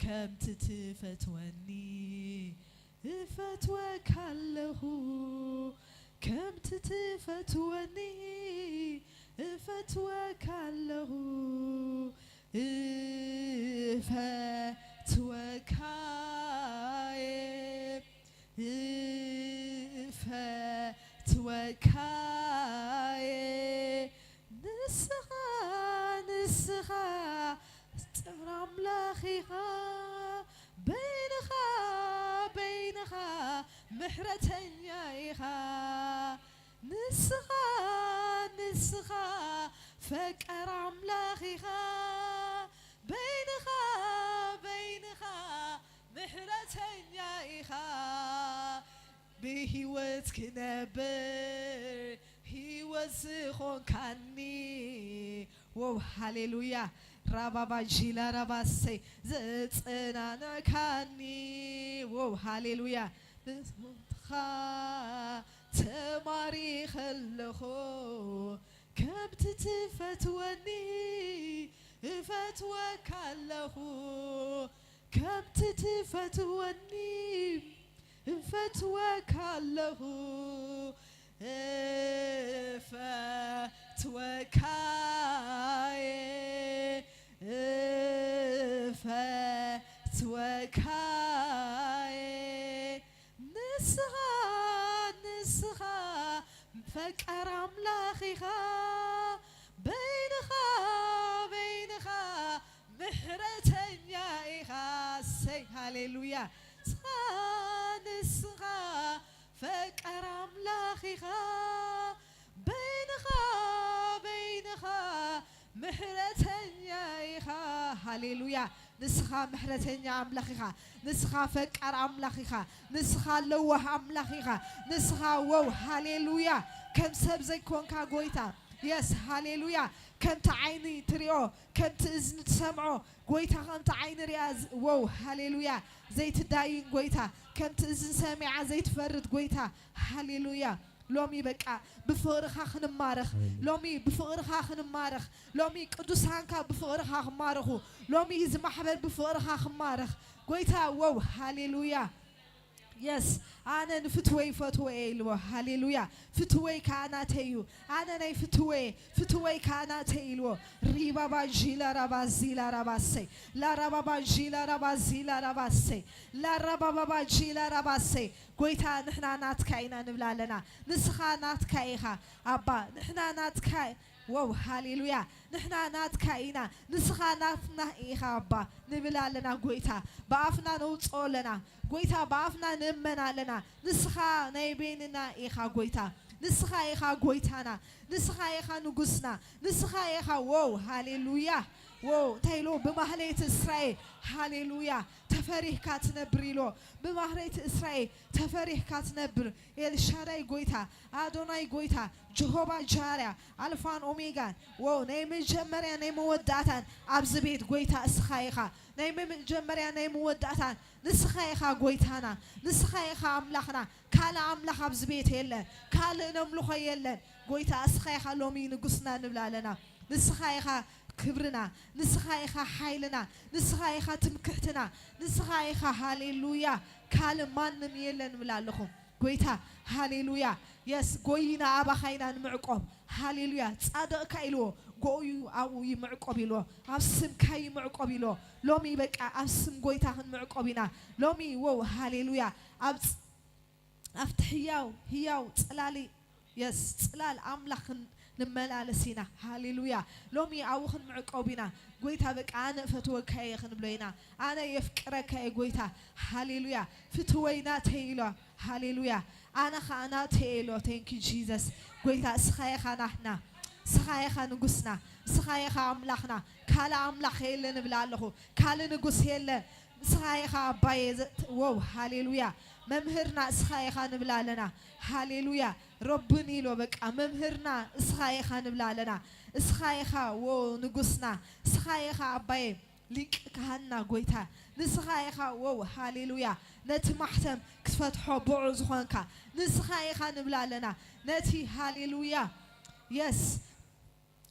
كم تتفتوني فتوك الله كم تتفتوني فتوك الله فتوك فتوك نسخة ترام لاخيها بينها محرتين يايها نسخة فكر عملاخيها بينها محرتين يايها بهيوتك نبر هيوتسخون كاني واو هاليلويا رابا جيلا رابا سي زتنا كاني واو هاليلويا تماري خلخو كم تتفتوني فتوك الله كم تتفتوني فتوك الله فتوك فتوك نسخة فكر عملاخيها بينها محرتين يايها سي هاليلويا نسخة فكر عملاخيها بينها محرتين يايها هاليلويا نسخة محرتين عملاخيها نسخة فكر عملاخيها نسخة لوه عملاخيها نسخة واو هاليلويا كم سبزي كونكا غويتا يس هاليلويا كم تعيني تريو كم تأذن تسمعو غويتا كم تعيني رياز واو هاليلويا زيت داين غويتا كم تأذن سامعة زيت فرد غويتا هاليلويا لومي بقى بفقرها خنمارخ لومي بفقرها خنمارخ لومي قدوس هانكا بفقرها خمارخو لومي زمحبر بفقرها خمارخ غويتا واو هاليلويا يس أنا فتوي لو هاليلويا فتوي كاناتيو أنا ناي فتوي كاناتيو ريبا باجيلا ربا زيلا ربا سي لا ربا باجيلا ربا زيلا ربا سي لا ربا باجيلا ربا سي قويتا نحنا ناتكاينا نبلالنا نسخا ناتكايها أبا نحنا ناتكاي واو هاليلويا نحنا ناتكاينا نسخا ناتنا إيها أبا نبلالنا قويتا بافنا نوصولنا قويتا بافنا نمنا لنا نسخا نايبيننا إيها قويتا نسخا إيها قويتانا نسخا إيها نقصنا نسخا إيها واو هاليلويا واو تايلو بمهلية إسرائيل هاليلويا تفريح كاتنبريلو بمهلية إسرائيل تفريح كاتنبر الشارع قويتا أدوناي قويتا جهوبا جاريا ألفان أوميغان واو نيم جمريا نيم وداتان أبزبيت قويتا إسخايخا نيم جمريا نيم وداتان نسخايخا قويتانا نسخايخا أملاخنا كالا أملاخ أبزبيت يلن كالا نملوخا يلن قويتا إسخايخا لومي نقصنا نبلالنا نسخايخا كبرنا نسخايخا حيلنا نسخايخا تمكحتنا نسخايخا هاليلويا كالا مانم يلن ملالخم قويتا هاليلويا يس قوينا أبا خينا نمعقوب هاليلويا تصادق كايلو قويو أو يمعقوب يلو أبسم كاي معقوب يلو لومي بك أبسم قويتا هن معقوبنا لومي وو هاليلويا أفتحياو هياو تسلالي يس تسلال أملاخن نملالسينا هاليلويا لومي أوخن معقوبنا قويتا بك أنا فتوكاي خن بلينا أنا يفكرك يا قويتا هاليلويا فتوينا تيلو هاليلويا أنا خانا تيلو thank you Jesus قويتا سخايخا نحنا سخايخا نقصنا سخايخا أملاخنا كالا أملاخ يلا نبلالخو كالا نقص يلا سخايخا بايز واو هاليلويا ممهرنا سخايخا نبلالنا هاليلويا ربني لو بك ممهرنا سخايخا نبلالنا سخايخا واو نقصنا سخايخا باي ليك كهنا قويتا نسخايخا واو هاليلويا نتي محتم كفتحو بعوز خوانكا نسخايخا نبلالنا نتي هاليلويا يس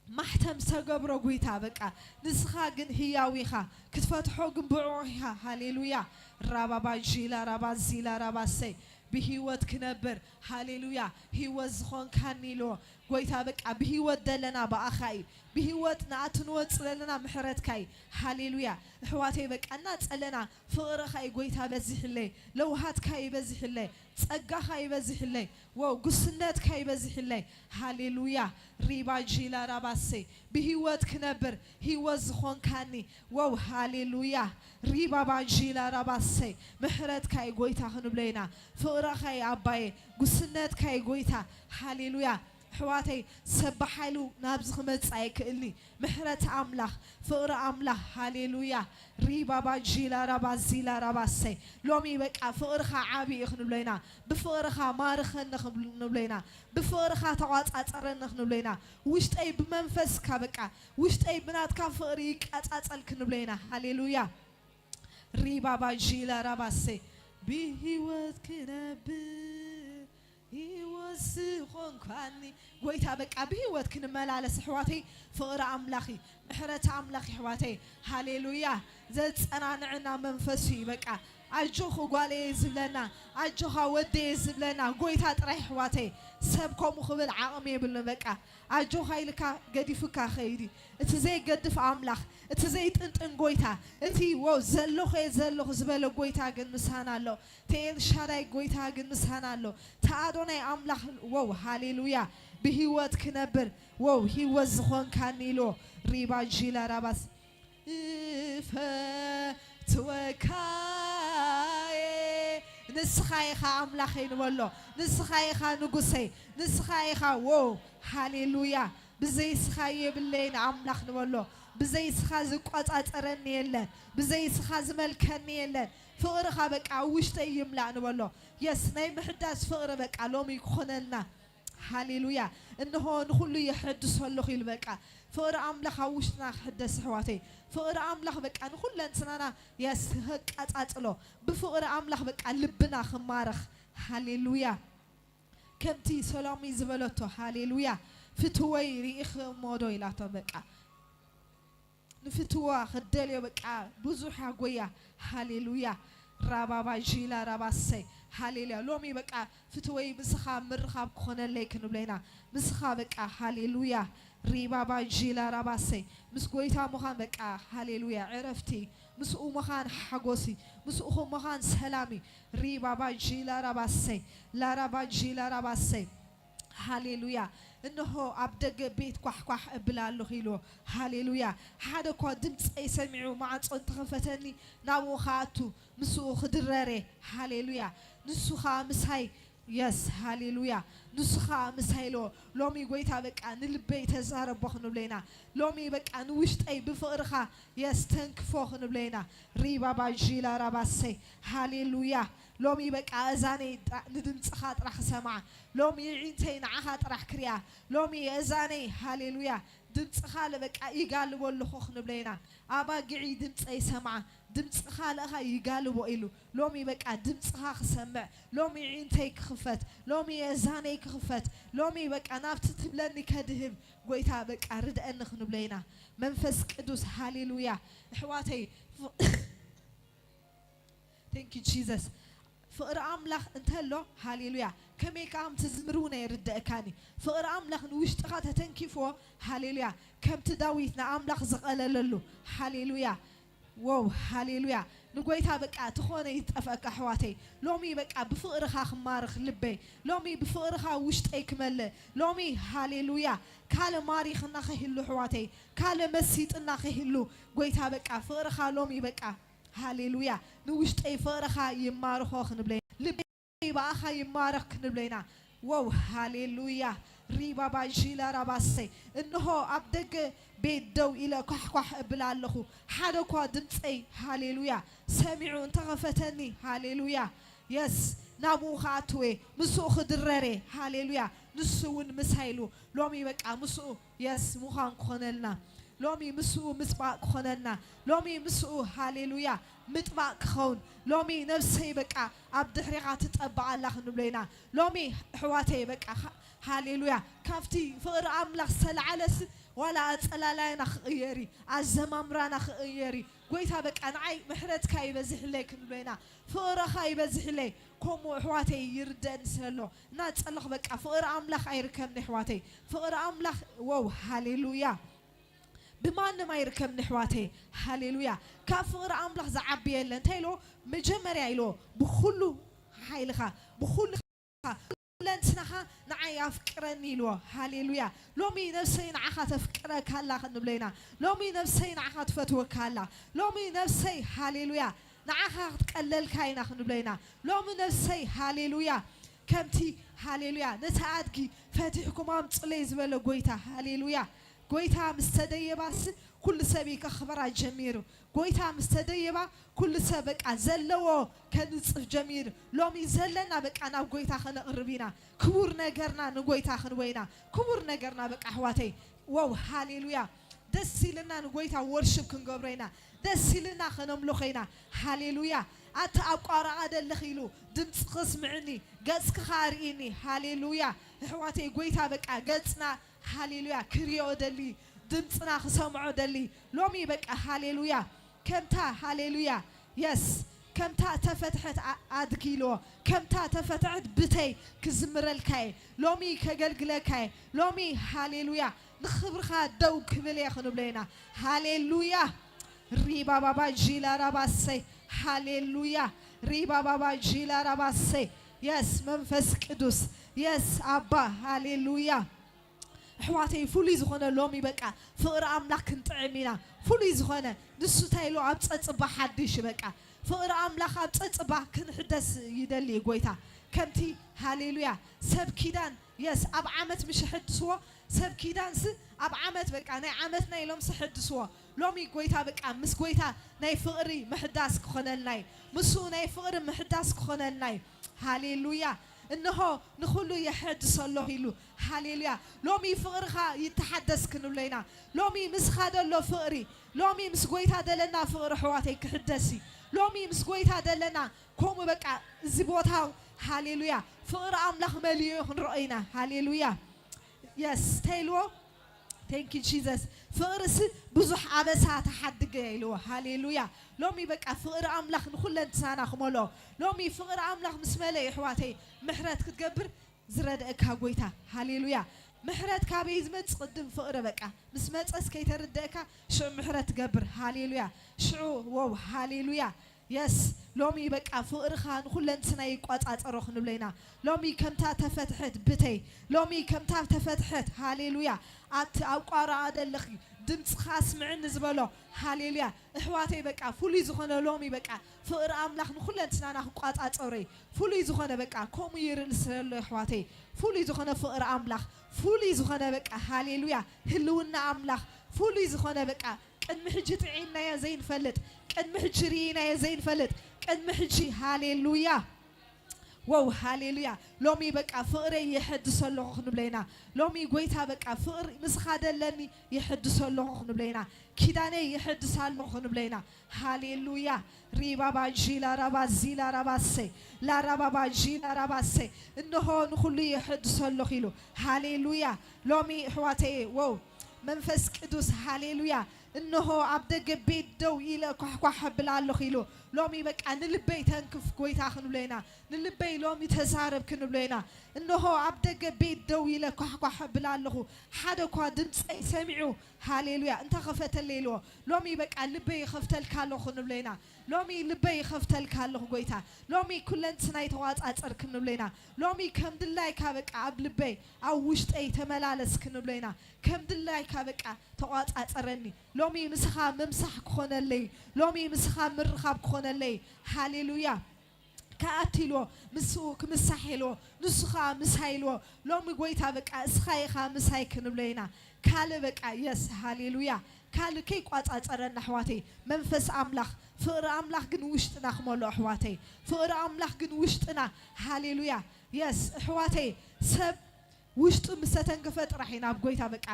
محتم سجبر قويتا بقى نسخة جن هياويها كتفتحوا جن بعوها هاليلويا رابا جيلا رابا زيلا رابا سي بهيوت كنبر هاليلويا هيوت زخون كانيلو قويتا بقى بهيوت دلنا بأخاي بهيوت ناتنوت لنا محرت كاي هاليلويا حواتي بقى الناس لنا فقرخاي قويتا بزح اللي لو هات كاي بزح اللي تسقخاي بزح اللي واو قسنات كاي بزح اللي هاليلويا ريبا جيلا راباسي بهيوت كنبر هيوت زخون كاني واو هاليلويا ريبا باجيلا راباسي محرت كاي قويتا خنبلينا فقرخاي عباي قسنات كاي قويتا هاليلويا حواتي سبحيلو نابز خمس عيك اللي محرت أملاخ فقر أملاخ هاليلويا ريبا باجيلا رابا زيلا رابا سي لومي بقى فقرخا عابي يخنبلينا بفقرخا مارخن نخنبلينا بفقرخا توات أترن نخنبلينا وشت أي بمنفس كبقى وشت أي بنات كفقريك أتأل كنبلينا هاليلويا ريبا باجيلا رابا سي بهيوت كنبي يوسخون كاني قويتا بقى بهيوت كنمال على سحواتي فقر أملاخي محرت أملاخي حواتي هاليلويا زد أنا نعنا منفسي بقى أجوخو قالي زبلنا أجوخا ودي زبلنا قويتا تريح حواتي سبكم مخبل عامي بالنبقى أجوخا إلكا قديفكا خيدي اتزي قدف أملاخ اتزي تنتن قويتا اتي واو زلوخ زبالو قويتا قن مسانا له تيل شاري قويتا قن مسانا له تادوني أملاخ واو هاليلويا بهيوت كنبر واو هيوت زخون كانيلو ريبا جيلا راباس توكاي نسخايخا أملاخي نولو نسخايخا نقصي نسخايخا واو هاليلويا بزي سخاي بالليل أملاخ نولو بزي سخاز قطعت أرني يلن بزي سخاز ملكني يلن فقرخا بقى وشتي يملأ نولو يس ناي محداس فقر بقى لومي خنلنا هاليلويا إنه نخلو يحدث هلو خيل بقى فقر أملاخ وشنا حدث حواتي فقر أملاخ بقى نخل انسانا يس هك أتأتلو بفقر أملاخ بقى لبنا خمارخ هاليلويا كمتي سلامي زبلتو هاليلويا فتوي ريخ مودو إلاتو بقى نفتوا خدلي بقى بزوحا قويا هاليلويا رابا جيلا رابا سي هاليلويا لومي بقى فتوي مسخا مرخاب خونه ليك نبلينا مسخا بقى هاليلويا ريبا جيلا رابا سي مسقويتا مخان بقى هاليلويا عرفتي مسقو مخان حقوسي مسقو مخان سلامي ريبا جيلا رابا سي لا رابا جيلا رابا سي هاليلويا إنه عبدك بيت كح بلالو خيلو هاليلويا هذا قدمت يسمعوا مع صوت خفتني نامو خاتو مسو خدرري هاليلويا نسو خامس هاي يس هاليلويا نسو خامس هايلو لومي قويتا بقى نلبي تزارب بخنو بلينا لومي بقى نوشت أي بفقرخا يس تنكفو خنو بلينا ريبا باجيلا راباسي هاليلويا لومي بقى أزاني ندمت خاط راح سمع لومي عينتين عهات راح كريا لومي أزاني هاليلويا دمت خال بقى يقالوا له خن بلينا أبا قعي دمت أي سمع دمت خالها يقالوا إلو لومي بقى دمت خاخ سمع لومي عينتي خفت لومي أزاني خفت لومي بقى نافت تبلني كدهم قويتا بقى رد أن خن بلينا منفس قدوس هاليلويا حواتي Thank you Jesus فقر أملاخ انتهلو هاليلويا كمي كام تزمرونا يرد أكاني فقر أملاخ نوشتغات هتنكيفو هاليلويا كم تداويتنا أملاخ زغلللو هاليلويا واو هاليلويا نقويتها بقى تخوني يتفق حواتي لومي بقى بفقرخا خمارخ لبي لومي بفقرخا وشت ايكمل لومي هاليلويا كال ماريخ ناخهلو حواتي كال مسيط ناخهلو قويتها بقى فقرخا لومي بقى هاليلويا نوشت أي فرخا يمارخو خنبلين لبي باخا يمارخ خنبلينا واو هاليلويا ريبا باجيلا راباسي إنه عبدك بيت دو إلى كح بلالخو حدا كوا دمتي هاليلويا سمعوا انتغفتني هاليلويا يس نامو خاتوي مسو خدرري هاليلويا نسوون مسهيلو لومي بقى مسو يس مخان خنلنا لومي مسو مسباق خننا لومي مسو هاليلويا متباق خون لومي نفسي بقى عبد حريقة تتقبع الله نبلينا لومي حواتي بقى هاليلويا كافتي فقر أملاخ سلعلس ولا أتلالاينا خيري أزمامرانا خيري قويتا بك أنا عي محرت كاي بزح لك نبينا فقر خاي بزح لي كم حواتي يردن سلو نات الله بك فقر أملاخ أيركم نحواتي فقر أملاخ واو هاليلويا بما ما يركب نحواتي هاليلويا كفقر أملاخ زعبي لن تيلو مجمري عيلو بخلو حيلخا بخلو لنتنها نعي أفكرني له هاليلويا لومي نفسي نعخا تفكرك هلا خنبلينا لومي نفسي نعخا تفتوك هلا لومي نفسي هاليلويا نعخا تقلل كاينا خنبلينا لومي نفسي هاليلويا كمتي هاليلويا نتعادكي فاتحكم عم تصلي زبالة قويتا هاليلويا قويتا مستديبا كل سبيك خبر جميل قويتا مستديبا كل سبك زلوا كنصف جميل لومي زلنا بك أنا قويتا خنا قربينا كبر نجرنا نقويتا خنوينا كبر نجرنا بك أحواتي واو هاليلويا دسي لنا نقويتا ورشب كنقبرينا دسي لنا خنملخينا هاليلويا أتأقار عدل لخيلو دمت قسمعني قصك خاريني هاليلويا أحواتي قويتا بك قصنا هاليلويا كريو دلي دمتنا خسمعو دلي لومي بك هاليلويا كمتا هاليلويا يس كمتا تفتحت أدكيلو كمتا تفتحت بتي كزمر الكاي لومي كجلجلكاي لومي هاليلويا نخبر خا دو كبلي خنبلينا هاليلويا ريبا بابا جيلا رباسي هاليلويا ريبا بابا جيلا رباسي يس منفس قدوس يس أبا هاليلويا حواتي فولي زخونة لومي بكا فقر أملاك نطعمينا فولي زخونة نسو تايلو عبصبا حديش بكا فقر أملاك عبصبا كنحدث يدلي قويتا كمتي هاليلويا سب كيدان يس أب عمت مش حدثوا سب كيدان س أب عمت بكا ناي عمتنا يلوم سحدثوا لومي قويتا بكا مس قويتا ناي فقري محداس كخونة ناي مسو ناي فقر محداس كخونة ناي هاليلويا إنه نخلو يحدث الله يلو هاليلويا لومي فقرها يتحدث كنو لينا لومي مسخاد الله فقري لومي مسقويت هذا لنا فقر حواتي كحدثي لومي مسقويت هذا لنا كوم بقى زبوتها هاليلويا فقر أملاخ مليون رأينا هاليلويا يس تيلو thank you Jesus فقرس بزح عبسات حد جايلو هاليلويا لومي بقى فقر أملاخ نخل إنسانا خمولو لومي فقر أملاخ مسملي حواتي محرات كتقبر زرد إكها قويتا هاليلويا محرات كابيز متقدم فقر بقى مسمات أسكي تردك شو محرات قبر هاليلويا شو واو هاليلويا يس لومي بقى فقر خان كل إنسان يقعد أروح نبلينا لومي كم تفتحت بتي لومي كم تفتحت هاليلويا أقارا أدلخي دمت خاص معن زبالو هاليلويا إحواتي بقى فولي زخنا لومي بقى فقر أملاخ كل إنسان يقعد أري فولي زخنا بقى كم يرسل إحواتي فولي زخنا فقر أملاخ فولي زخنا بقى هاليلويا هلونا أملاخ فولي زخنا بقى كن محجت عيننا يا زين فلت كن محجرينا يا زين فلت كن محجي هاليلويا واو هاليلويا لومي بقى فقري يحدث الله خنبلينا لومي قويتها بقى فقر مسخادة لني يحدث الله خنبلينا كيداني يحدث الله خنبلينا هاليلويا ريبابا جيلا ربا زيلا ربا سي لا ربابا جيلا ربا سي إنه نخلي يحدث الله خيلو هاليلويا لومي حواتي واو منفس قدوس هاليلويا إنه عبد بيت دو إلى كح بلا الله خيلو لومي بك أنا لبي تنكف كويت آخن بلينا نلبي لومي تسارب كن بلينا إنه عبد بيت دو إلى كح بلا الله حدا قادم سمعوا هاليلويا أنت خفت الليلو لومي بك أنا لبي خفت الكالو خن بلينا لومي لبي خفت الكالو كويتا لومي كل سنة توات أتر كن بلينا لومي كم دلاي كابك عبد لبي أو وشت أي تملالس كن بلينا كم دلاي كابك توات أترني لومي مسخا ممسح كون اللي لومي مسخا مرخاب كون اللي هاليلويا كأتيلو مسوك مسحيلو نسخا مسحيلو لومي قويتا بك أسخايخا مسحي كنبلينا كالي بك يس هاليلويا كالي كي قوات أترن حواتي منفس أملاخ فقر أملاخ جن وشتنا خمولو حواتي فقر أملاخ جن وشتنا هاليلويا يس حواتي سب وشت مستنقفت راحين أبقويتا بك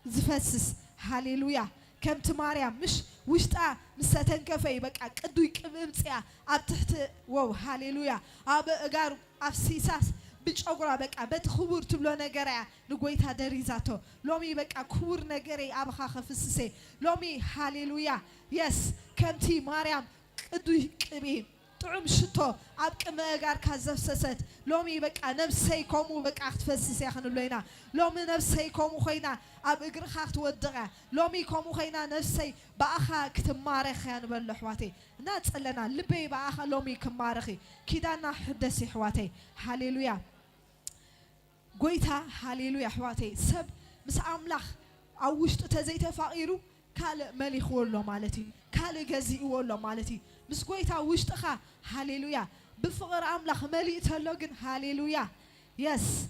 زفسس هاليلويا كم تماريا مش وشتا مستنكفي بقى قدوي قممصيا اب تحت واو هاليلويا اب اغار افسيساس بتشغرا بقى بتخبر تبلو نجارة نقويتها دريزاتو لومي بقى كور نجاري أبخا خفسسي لومي هاليلويا يس كمتي مريم قدوي كبير طعم شتو أبقى مأجر كزفسست لومي بقى نفسي كومو بقى أختفسس يا خنو لينا لومي نفسي كومو خينا أب إجر خاخت ودقة لومي كومو خينا نفسي بأخا كتمارخ يعني بالحواتي نات لنا لبي بأخا لومي كمارخي كده نحدث حواتي هاليلويا قويتها هاليلويا حواتي سب مس أملاخ أوشت تزيت فقيرو كال ملك والله مالتي كال جزي والله مالتي مس قويتها وشت أخا هاليلويا بفقر أملاخ ملك تلقن هاليلويا يس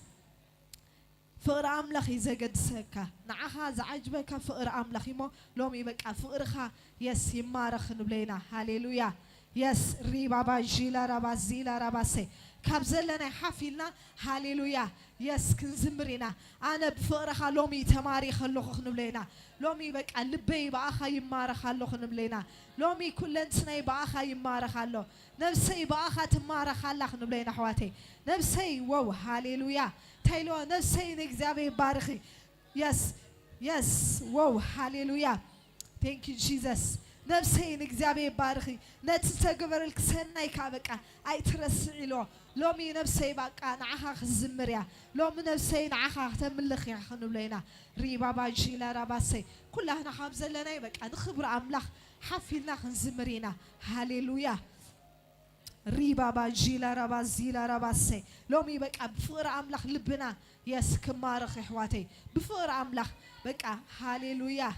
فقر أملاخ يزجد سكا نعها زعجبك فقر أملاخ يمو لومي بك فقرها يس يمارخ نبلينا هاليلويا يس ريبا باجيلا ربا زيلا ربا سي كابزلنا حفلنا هاليلويا يس كنزمرنا أنا بفقرها لومي تماري خلوخ نبلينا لومي بك اللبي بأخا يمارخ خلوخ نبلينا لومي كلن سنة بأخا يمارخ خلو نفسي بأخا تمارخ خلوخ نبلينا حواتي نفسي واو هاليلويا تايلو نفسي نكذابي بارخي يس واو هاليلويا thank you Jesus نفسي نكذابي بارخي نتسجبر الكسناي كابكا أي ترسعي له لومي نفسي بقى نعها خزمريا لومي نفسي نعها تملخ يا خنو لينا ريبا باجيلا رباسي كلها نحابز لنا يبقى نخبر أملاخ حفلنا خنزمرينا هاليلويا ريبا باجيلا ربازيلا رباسي لومي بقى بفقر أملاخ لبنا يس كمارخ حواتي بفقر أملاخ بقى هاليلويا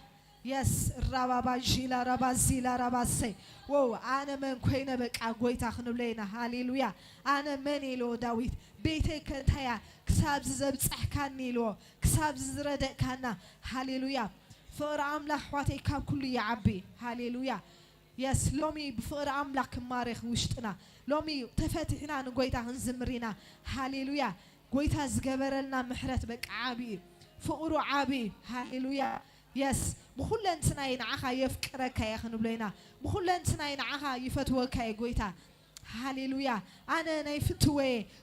يس ربا باجيلا ربازيلا رباسي واو أنا من كوينة بقى قويتا خنو لينا هاليلويا أنا مني لو داويت بيتي كنتايا كساب زبط أحكاني لو كساب زردق كانا هاليلويا فقر أملاخ حواتي كاب كله يعبي هاليلويا يس لومي بفقر أملاخ كمارخ وشتنا لومي تفتحنا نقويتا هنزمرينا هاليلويا قويتا زقبرلنا محرت بك عابي فقرو عابي هاليلويا يس مخلن تناين عها يفكرك يا خنبلينا مخلن تناين عها يفتوك يا قويتا هاليلويا أنا ناي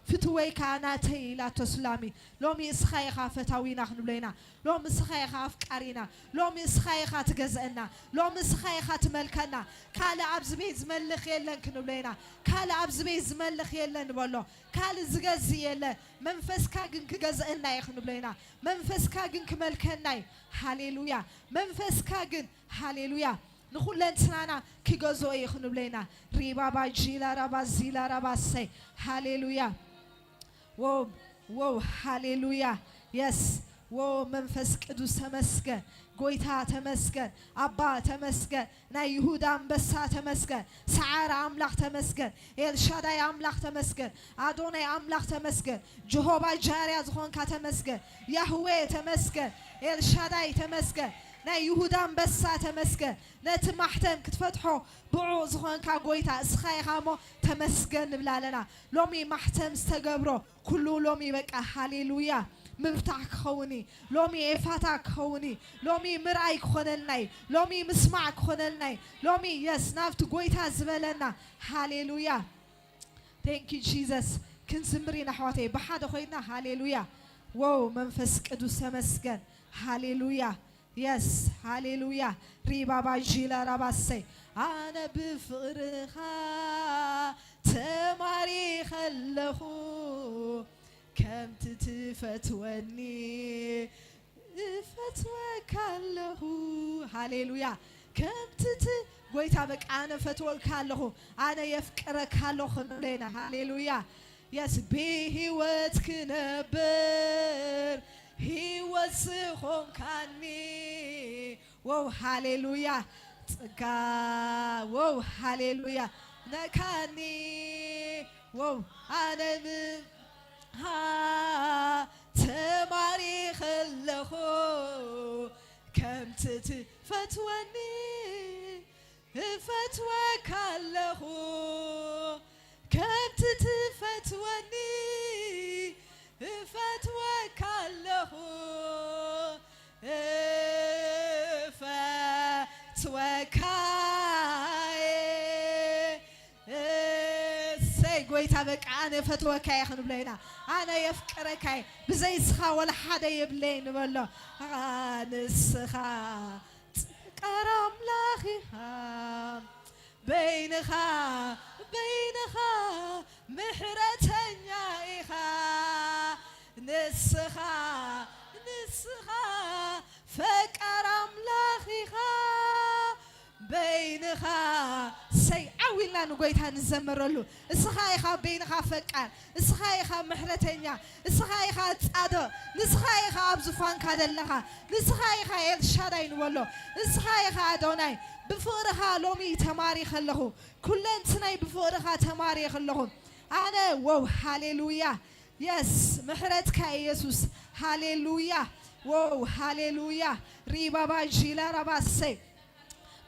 فتوي كاناتي لا تسلامي لومي إسخايخا فتاوينا خنبلينا لومي إسخايخا أفكارينا لومي إسخايخا تجزئنا لومي إسخايخا تملكنا كالا عبز بيز ملخ يلن خنبلينا كالا عبز بيز ملخ يلن بولو كالا زجزي يلن منفس كاجن كجزئنا يا خنبلينا منفس كاجن كملكنا هاليلويا منفس كاجن هاليلويا نخلن سنانا كيجوزو يخنو بلينا ريبا باجيلا ربا زيلا ربا سي هاليلويا واو هاليلويا يس واو منفس قدوس تمسكن قويتا تمسكن أبا تمسكن نا يهودا مبسا تمسكن سعار أملاخ تمسكن إلشاداي أملاخ تمسكن أدوني أملاخ تمسكن جهوبا جاري زخون كتمسكن يهوه تمسكن إلشاداي تمسكن نا يهودا مبسا تمسكن نتمحتم كتفتحو بعو زخون كاقويتا اسخاي خامو تمسكن بلالنا لومي محتم استقبرو كلو لومي بقى هاليلويا مفتاح خوني لومي إفاتك خوني لومي مرأي خونلناي لومي مسمعك خونلناي لومي يس نافت قويتا زبلنا هاليلويا thank you Jesus كنسمرينا حواتي بحاد خوينا هاليلويا واو منفس قدوس تمسكن هاليلويا يس هاليلويا ريبا باجيلا رباسي أنا بفقرها تماري خلخو كم تتفتوني فتوك له هاليلويا كم قويتا بك أنا فتوك له أنا يفكرك له خمرينا هاليلويا يس بيه وتكنبر He was honkani. Whoa, hallelujah. God. Whoa, hallelujah. Nakani. Whoa, anem. Ha. Tamari khallahu. Kam titi fatwani. Fatwa kallahu. Kam titi fatwani. فتوى كله فتوى كاي say ጎይታ በቃ ኣነ ፈትወካይ ክንብለና ኣነ የፍቅረካይ ብዘይስኻ ወላ ሓደ የብለይ ንበሎ ንስኻ ፍቅር ኣምላኽ ኢኻ በይንኻ ምሕረተኛ ኢኻ ንስኻ ፍቅር ኣምላኽ ኢኻ በይንኻ ሰይ ዓዊልና ንጎይታ ንዘመረሉ እስኻ ኢኻ በይንኻ ፈቃር እስኻ ኢኻ ምሕረተኛ እስኻ ኢኻ ጻድቕ ንስኻ ኢኻ ኣብ ዙፋንካ ዘለኻ ንስኻ ኢኻ ኤልሻዳይ ንበሎ እስኻ ኢኻ ኣዶናይ ብፍቕርኻ ሎሚ ተማሪኸ ኣለኹ ኩለንትናይ ብፍቕርኻ ተማሪኸ ኣለኹ ኣነ ወው ሃሌሉያ የስ ምሕረትካ ኢየሱስ ሃሌሉያ ወው ሃሌሉያ ሪባባ ጂላ ረባሰይ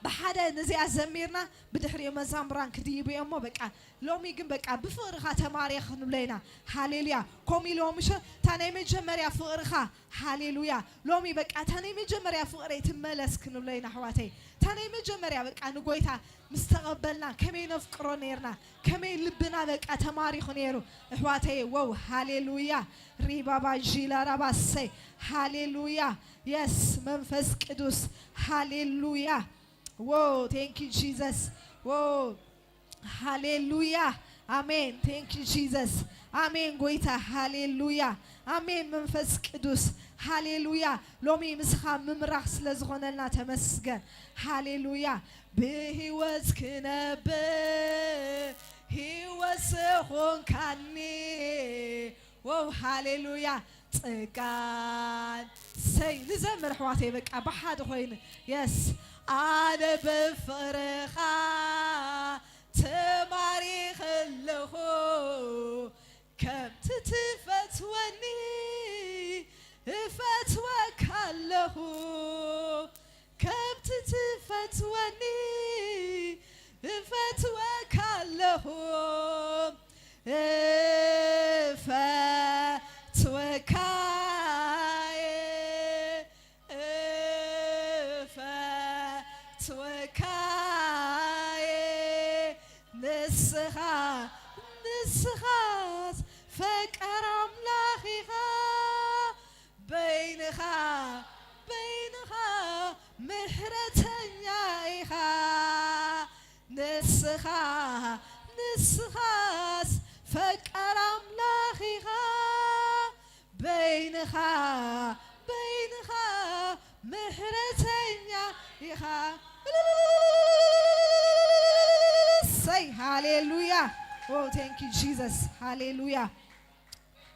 بحدا نزي أزميرنا بدحري مزامران كديبو يمو بقى لومي جن بقى بفرخة تماريخ نبلينا هاليلويا كومي لومش تاني مجمريا فرخة هاليلويا لومي بقى تاني مجمريا فرخة تملس كنبلينا حواتي تاني مجمريا بقى نقولتها مستقبلنا كمين نفكرونيرنا كمين لبنا بقى تماريخ نيرو حواتي واو هاليلويا ريبابا جيلا رباسي هاليلويا يس منفس قدوس هاليلويا Whoa, thank you, Jesus. Whoa, hallelujah. Amen. Thank you, Jesus. Amen. Goita, hallelujah. Amen. منفس قدوس. Hallelujah. لومي مسخا ممرخ سلزغوننا تمسجن. Hallelujah. بهوز كنبه هوز خون كني. Whoa, hallelujah. تقان سي نزمر حواتي بك أبحاد خوين. Yes. أنا بفرخة تماريخ اللهو كم تتفتوني فتوك اللهو كم تتفتوني فتوك اللهو فتوك نسخات فكر أملاخها بينها مهرتنيها نسخات فكر أملاخها بينها مهرتنيها say hallelujah. Oh, thank you, Jesus. Hallelujah.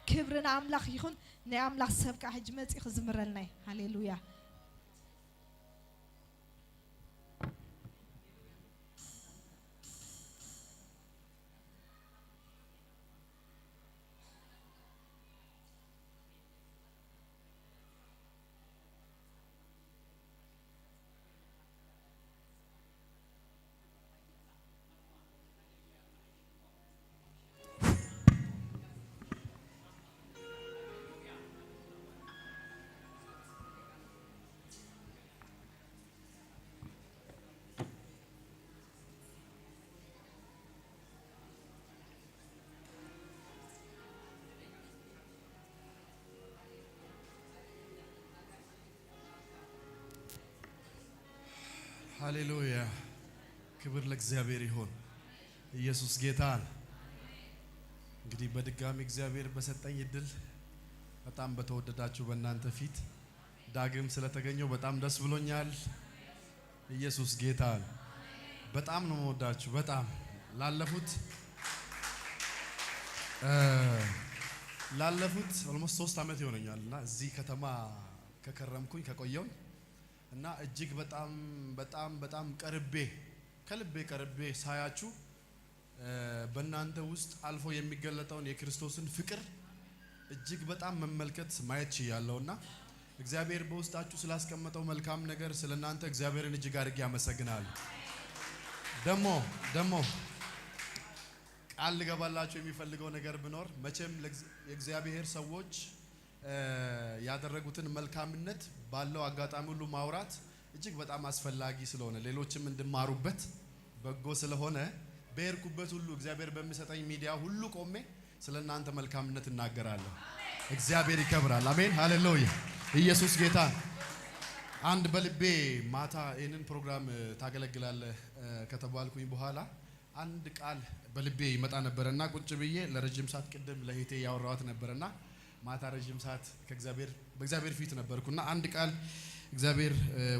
كبرنا أملاخ يخون نأملاخ سبك حجمت يخزمرنا. Hallelujah. ሃሌሉያ ክብር ለእግዚአብሔር ይሁን። ኢየሱስ ጌታ ነው። እንግዲህ በድጋሚ እግዚአብሔር በሰጠኝ እድል በጣም በተወደዳችሁ በእናንተ ፊት ዳግም ስለተገኘው በጣም ደስ ብሎኛል። ኢየሱስ ጌታ ነው። በጣም ነው የምወዳችሁ። በጣም ላለፉት ኦልሞስት 3 አመት ይሆነኛልና እዚህ ከተማ ከከረምኩኝ ከቆየው እና እጅግ በጣም ከልቤ ቀርቤ ሳያችሁ በእናንተ ውስጥ አልፎ የሚገለጠውን የክርስቶስን ፍቅር እጅግ በጣም መመልከት ማየት ይያለውና እግዚአብሔር በውስጣችሁ ስላስቀመጠው መልካም ነገር ስለናንተ እግዚአብሔርን እጅግ አድርጌ አመሰግናለሁ። ደሞ ቃል ልገባላችሁ የሚፈልገው ነገር ቢኖር መቼም የእግዚአብሔር ሰዎች ያደረጉትን መልካምነት ባለው አጋጣሚ ሁሉ ማውራት እጅግ በጣም አስፈላጊ ስለሆነ ሌሎችም እንድማሩበት በጎ ስለሆነ በሄድኩበት ሁሉ እግዚአብሔር በሚሰጠኝ ሚዲያ ሁሉ ቆሜ ስለናንተ መልካምነት እናገራለሁ። እግዚአብሔር ይከብራል። አሜን ሃሌሉያ። ኢየሱስ ጌታ። አንድ በልቤ ማታ ይሄንን ፕሮግራም ታገለግላለህ ከተባልኩኝ በኋላ አንድ ቃል በልቤ ይመጣ ነበርና ቁጭ ብዬ ለረጅም ሰዓት ቅድም ለህቴ ያወራዋት ነበርና ማታ ረጅም ሰዓት በእግዚአብሔር ፊት ነበርኩና አንድ ቃል እግዚአብሔር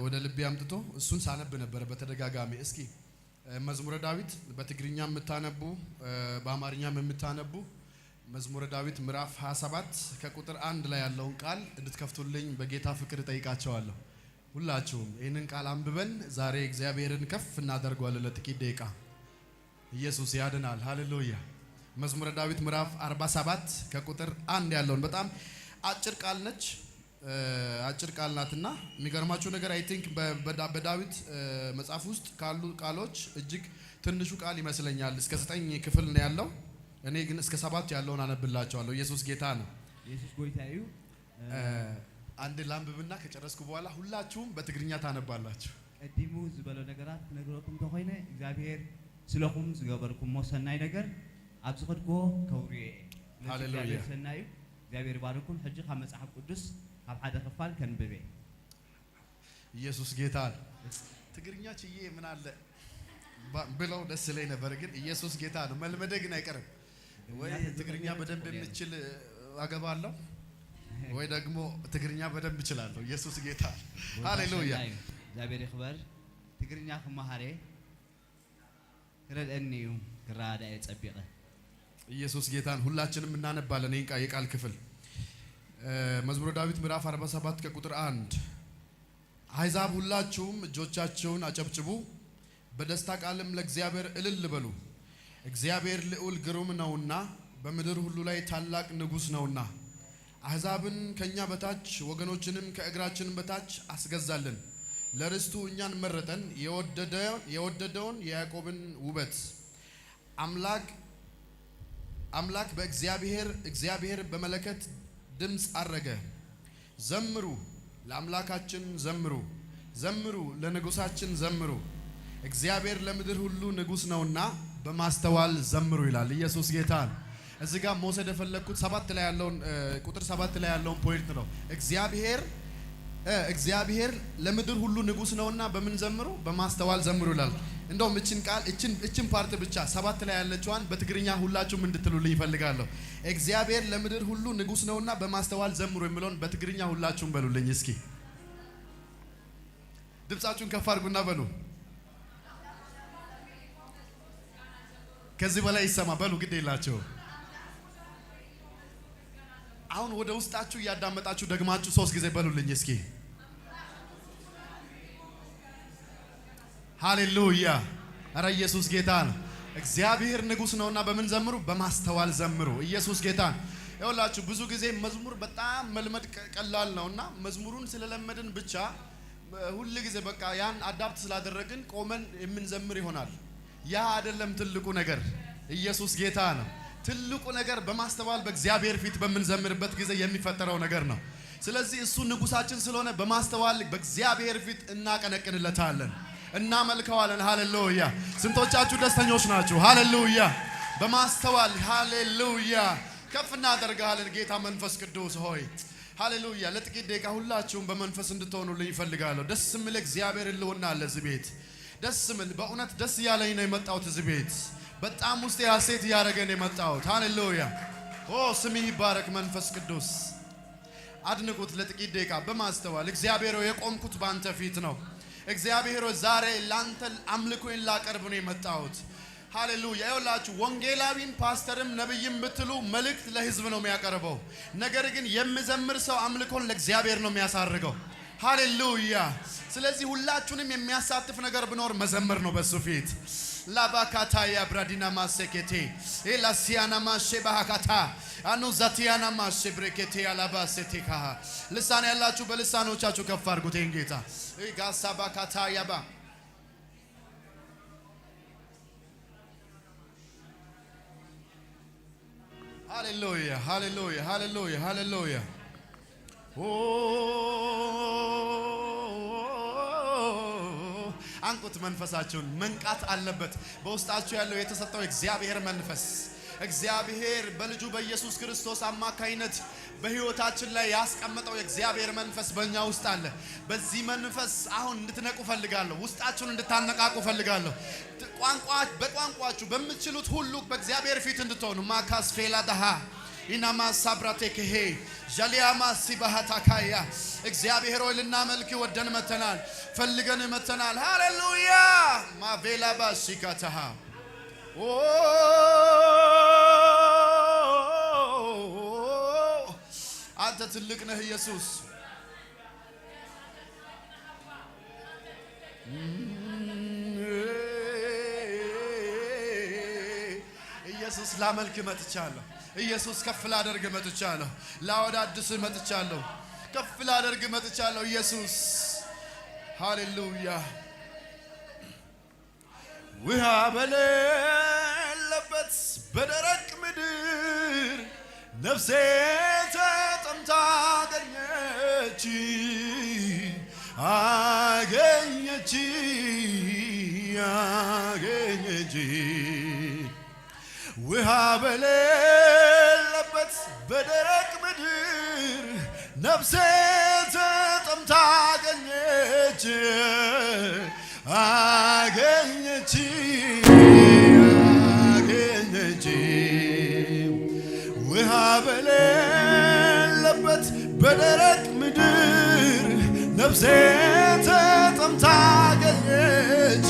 ወደ ልቤ አምጥቶ እሱን ሳነብ ነበር በተደጋጋሚ። እስኪ መዝሙረ ዳዊት በትግርኛ የምታነቡ በአማርኛም የምታነቡ መዝሙረ ዳዊት ምዕራፍ 27 ከቁጥር 1 ላይ ያለውን ቃል እንድትከፍቱልኝ በጌታ ፍቅር ጠይቃቸዋለሁ። ሁላችሁም ይህንን ቃል አንብበን ዛሬ እግዚአብሔርን ከፍ እናደርገዋለን ለጥቂት ደቂቃ። ኢየሱስ ያድናል። ሃሌሉያ። መዝሙረ ዳዊት ምዕራፍ 47 ከቁጥር 1 ያለውን በጣም አጭር ቃል ነች። አጭር ቃል ናትና የሚገርማችሁ ነገር አይ ቲንክ በዳዊት መጽሐፍ ውስጥ ካሉ ቃሎች እጅግ ትንሹ ቃል ይመስለኛል። እስከ 9 ክፍል ነው ያለው። እኔ ግን እስከ 7 ያለውን አነብላችኋለሁ። ኢየሱስ ጌታ ነው። ኢየሱስ ጎይታዩ አንድ ላምብብና ከጨረስኩ በኋላ ሁላችሁም በትግርኛ ታነባላችሁ። ቀዲሙ ዝበለው ነገራት ነግረኩም ተኮይነ እግዚአብሔር ስለኩም ዝገበርኩም ሰናይ ነገር ኣብዚ ኸድጎ ከውሪየ ሃሌሉያ ሰናዩ እግዚአብሔር ባርኩም ሕጂ ካብ መጽሐፍ ቅዱስ ካብ ሓደ ክፋል ከንብቤ። ኢየሱስ ጌታ። ትግርኛ ችዬ ምን አለ ብለው ደስ ላይ ነበር፣ ግን ኢየሱስ ጌታ ነው። መልመደ ግን አይቀርም ወይ ትግርኛ በደንብ የምችል አገባለሁ ወይ ደግሞ ትግርኛ በደንብ እችላለሁ። ኢየሱስ ጌታ ሃሌሉያ። እግዚአብሔር ይክበር። ትግርኛ ከመሃሬ ክረደኒዩ ክራዳ የጸቢቀ ኢየሱስ ጌታን ሁላችንም እናነባለን። ይሄን የቃል ክፍል መዝሙረ ዳዊት ምዕራፍ 47 ከቁጥር 1 አሕዛብ ሁላችሁም እጆቻችሁን አጨብጭቡ፣ በደስታ ቃልም ለእግዚአብሔር እልል በሉ። እግዚአብሔር ልዑል ግሩም ነውና በምድር ሁሉ ላይ ታላቅ ንጉሥ ነውና። አሕዛብን ከኛ በታች ወገኖችንም ከእግራችን በታች አስገዛልን። ለርስቱ እኛን መረጠን፣ የወደደውን የያዕቆብን ውበት። አምላክ እግዚአብሔር በመለከት ድምፅ አረገ። ዘምሩ ለአምላካችን ዘምሩ፣ ዘምሩ ለንጉሳችን ዘምሩ። እግዚአብሔር ለምድር ሁሉ ንጉሥ ነውና በማስተዋል ዘምሩ ይላል። ኢየሱስ ጌታ። እዚህ ጋር መውሰድ የፈለኩት 7 ላይ ያለውን ቁጥር 7 ላይ ያለውን ፖይንት ነው። እግዚአብሔር ለምድር ሁሉ ንጉሥ ነውና በምን ዘምሩ? በማስተዋል ዘምሩ ይላል። እንደውም እችን ቃል እችን ፓርት ብቻ 7 ላይ ያለችዋን በትግርኛ ሁላችሁም እንድትሉልኝ ይፈልጋለሁ። እግዚአብሔር ለምድር ሁሉ ንጉሥ ነውና በማስተዋል ዘምሩ የሚለውን በትግርኛ ሁላችሁም በሉልኝ እስኪ። ድምጻችሁን ከፍ አድርጉና በሉ። ከዚህ በላይ ይሰማ በሉ። ግድ የላችሁ። አሁን ወደ ውስጣችሁ እያዳመጣችሁ ደግማችሁ 3 ጊዜ በሉልኝ እስኪ። ሃሌሉያ። ኧረ ኢየሱስ ጌታ ነው። እግዚአብሔር ንጉሥ ነውና በምን ዘምሩ? በማስተዋል ዘምሩ። ኢየሱስ ጌታ። ይኸውላችሁ ብዙ ጊዜ መዝሙር በጣም መልመድ ቀላል ነውና መዝሙሩን ስለለመድን ብቻ ሁሉ ጊዜ በቃ ያን አዳፕት ስላደረግን ቆመን የምንዘምር ይሆናል። ያ አይደለም ትልቁ ነገር። ኢየሱስ ጌታ ነው። ትልቁ ነገር በማስተዋል በእግዚአብሔር ፊት በምንዘምርበት ጊዜ የሚፈጠረው ነገር ነው። ስለዚህ እሱ ንጉሳችን ስለሆነ በማስተዋል በእግዚአብሔር ፊት እናቀነቅንለታለን፣ እናመልከዋለን። ሃሌሉያ። ስንቶቻችሁ ደስተኞች ናችሁ? ሃሌሉያ። በማስተዋል ሃሌሉያ ከፍ እናደርጋለን። ጌታ መንፈስ ቅዱስ ሆይ ሃሌሉያ። ለጥቂት ደቂቃ ሁላችሁም በመንፈስ እንድትሆኑልኝ ይፈልጋለሁ። ደስ የሚል እግዚአብሔር ሕልውና አለ እዚህ ቤት። ደስ የሚል በእውነት ደስ ያለኝ ነው የመጣሁት እዚህ ቤት። በጣም ውስጥ ሐሴት ያደረገን የመጣሁት። ሃሌሉያ። ኦ ስምህ ይባረክ መንፈስ ቅዱስ። አድንቁት ለጥቂት ደቂቃ በማስተዋል። እግዚአብሔር ሆይ የቆምኩት ባንተ ፊት ነው። እግዚአብሔር ሆይ ዛሬ ላንተ አምልኮን ላቀርብ ነው የመጣሁት። ሃሌሉያ። ይኸውላችሁ ወንጌላዊም ፓስተርም ነብይም ብትሉ መልእክት ለህዝብ ነው የሚያቀርበው። ነገር ግን የሚዘምር ሰው አምልኮን ለእግዚአብሔር ነው የሚያሳርገው። ሃሌሉያ። ስለዚህ ሁላችሁንም የሚያሳትፍ ነገር ቢኖር መዘመር ነው በሱ ፊት። ላባካታያ ብራዲና ማሰኬቴ ኤላሲያና ማሸባካታ አኑ ዛቲያና ማሸብረኬቴ አላባሰቴካ። ልሳን ያላችሁ በልሳኖቻችሁ ከፍ አድርጉት ይህን ጌታ። ጋሳባካታ ያባ ሃሌሉያ ሃሌሉያ ሃሌሉያ ሃሌሉያ። አንቁ አንቁት መንፈሳችሁን መንቃት አለበት በውስጣችሁ ያለው የተሰጠው እግዚአብሔር መንፈስ እግዚአብሔር በልጁ በኢየሱስ ክርስቶስ አማካይነት በህይወታችን ላይ ያስቀመጠው የእግዚአብሔር መንፈስ በእኛ ውስጥ አለ በዚህ መንፈስ አሁን እንድትነቁ ፈልጋለሁ ውስጣችሁን እንድታነቃቁ ፈልጋለሁ በቋንቋችሁ በምትችሉት ሁሉ በእግዚአብሔር ፊት እንድትሆኑ ማካስ ፌላዳሃ ኢናማ ሳብራቴከሄ ጃሊያማ ሲባሃታካያ እግዚአብሔር ሆይ ልናመልክ ወደን መተናል ፈልገን መተናል ሃሌሉያ ማቬላ ባሲካታሃ አንተ ትልቅ ነህ ኢየሱስ ኢየሱስ ላመልክ መጥቻለሁ ኢየሱስ ከፍ ላደርግ መጥቻለሁ ላወዳድስ መጥቻለሁ ከፍ ላደርግ መጥቻለሁ ኢየሱስ ሃሌሉያ ውሃ በሌለበት በደረቅ ምድር ነፍሴ ተጠምታ አገኘች ውሃ በሌለበት በደረቅ ምድር ነፍሴ ተጠምታ አገኘች ውሃ በሌለበት በደረቅ ምድር ነፍሴ ተጠምታ አገኘች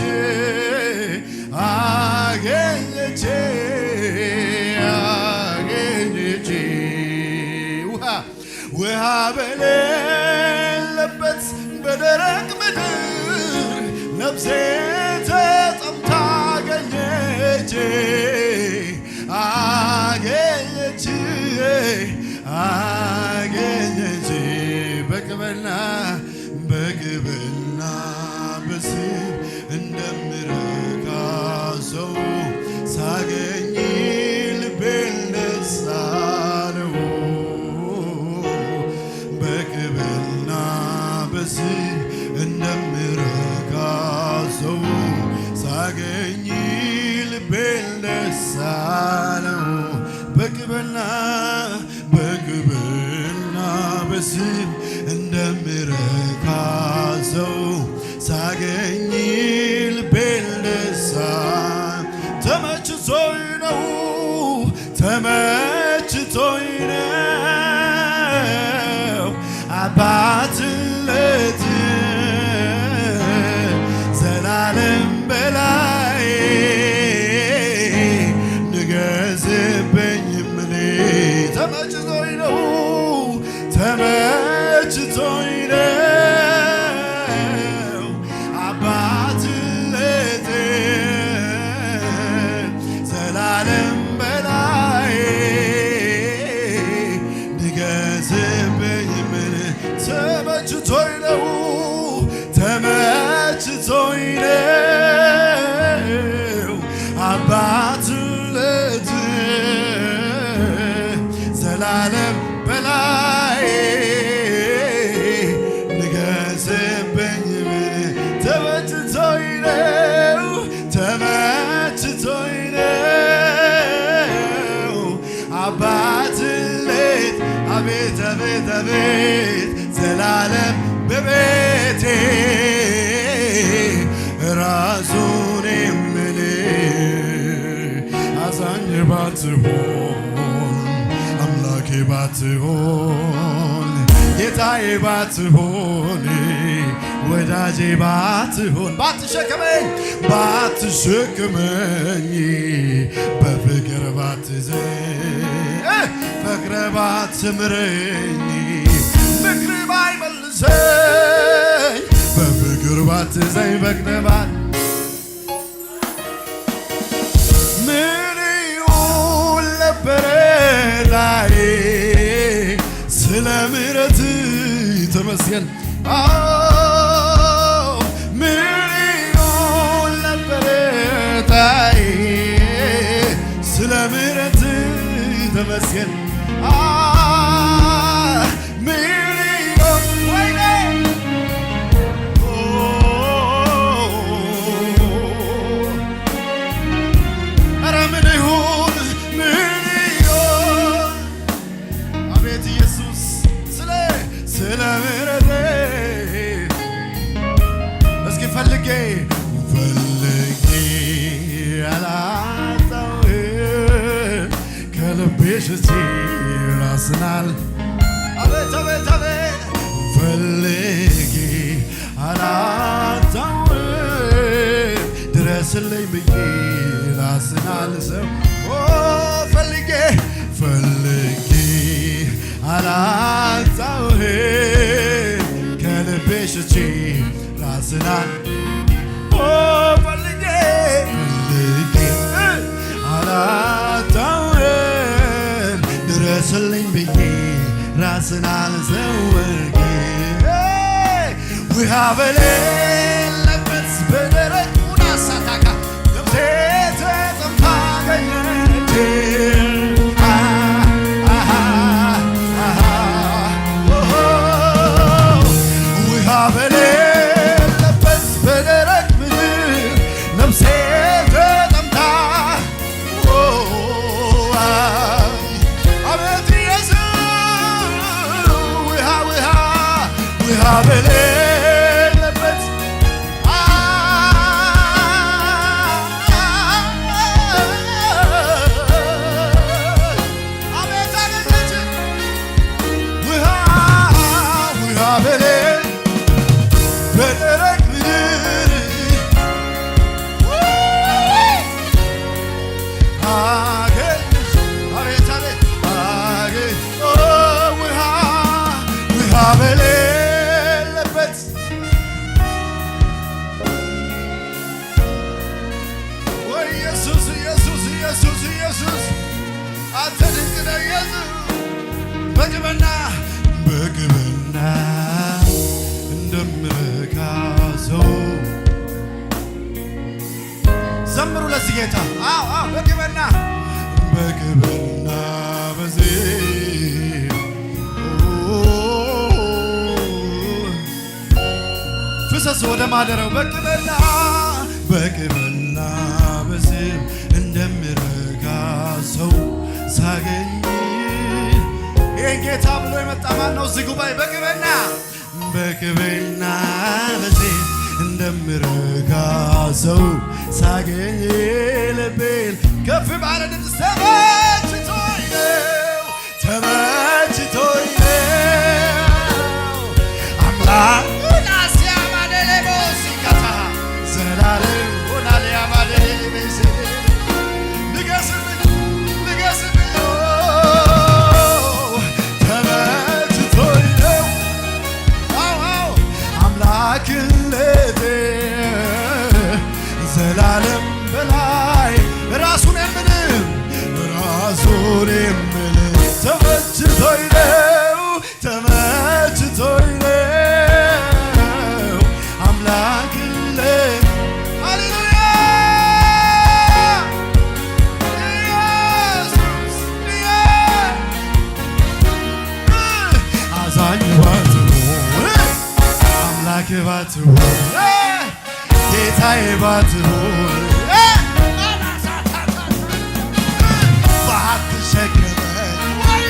ውሃ በሌለበት በደረቅ ምድር ነፍሴ ተጠምታ አገኘች በግብርና በስብ እንደምረካ ሰው ሳገኝ ልቤን ደስ አለው በግብርና በስብ እንደምረካ ሰው ሳገኝ ልቤን ደስ አለው በግብርና በስብ እንደምረካ ሰው ሳገኝ ልቤን ደስ ተመችቶኝ ነው አባትነት ዘላለም በላይ ንገስብኝ እኔ ተመችቶኝ ነው አባትነት ዘላለም በላይ ንገስብኝ ተመችቶኝ ነው አባትነት ዘላለም በላይ ንገስብኝ ተመችቶኝ ነው አባትነት አቤት አቤት አቤት ዘላለም በቤቴ ራሱን የሚል አዛኝ ባትሆን አምላኬ ባትሆን ጌታዬ ባትሆን ወዳጄ ባትሆን ባትሸክመኝ በፍቅር ፍቅር ባትምረኝ ምክር ባይመልሰኝ በፍቅር ባትዘኝ ፍቅር ምን ይሁን ነበረ ዛሬ ስለ ምሕረት ተመስገን ምን ይሁን ነበረ ዛሬ ስለ ምሕረት ተመስገን ከልቤ ሽቼ ራስናል አቤት አቤት አቤት ፈልጌ አላጣሁም ድረስልኝ ብዬ ራስናል ሰው ፈልጌ አላጣሁም ከልቤ ሽቼ ራስናል ፈልጌ አላጣሁም ድረስልኝ ብዬ ራስን አልዘወርጌ ውሃ በሌለበት በደረቅ ሳታካ ነፍሴ ተጠምታ አገኘች ውሃ በሌለበት በደረቅ ምድር ነፍሴ ተጠምታ አቤት ኢየሱስ ውሃ በሌለበት አቤት አገኘች ውሃ በደረቅ ምድር አገኘች አቤት አቤት አገኘች ውሃ በሌለበት ወይ ኢየሱስ ኢየሱስ ኢየሱስ ኢየሱስ አንተ ድንቅ ነህ ኢየሱስ በግብና እንደምረካ ሰው ዘምሩ ለዚህ ጌታ በግብና በዚህ ፍሰስ ወደ ማደረው በግብና በዚህ እንደምረካ ሰው ሳገኝ ይህን ጌታ ብሎ የመጣ ማን ነው እዚህ ጉባኤ? በግብና በዚህ እንደምረካ ሰው ሳገኝ ልቤን ከፍ ባለ ድምፅ ተመችቶኝ ነው አምላክ ዘላለም ሆናል ያማደሌ ንገስልኝ ተመችቶኝ ነው አምላክነቴ ዘላለም በላይ ራሱን የምልህ ተመችቶኝ ነው አምላክነቴ ሃሌሉያ አዛኝ ባትሆን አምላክ ባትሆን ጌታዬ ባትሆን ባትሸከመኝ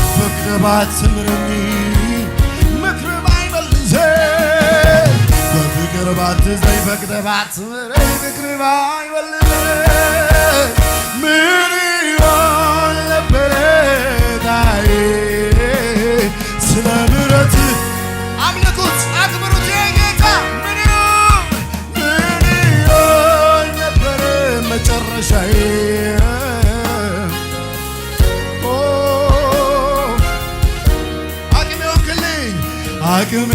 በፍቅር ባትምረኝ ምክር ባይመልሰኝ በፍቅር ባትዘኝ ፈቅደህ ባትምረኝ ምክር ባይመልሰኝ ምን ይሆን ነበረ ዳዬ ስለ ምሕረትህ አምልኩት አክብሩት የጌታ ምን ይሆን ነበረ መጨረሻዬ አቅሜ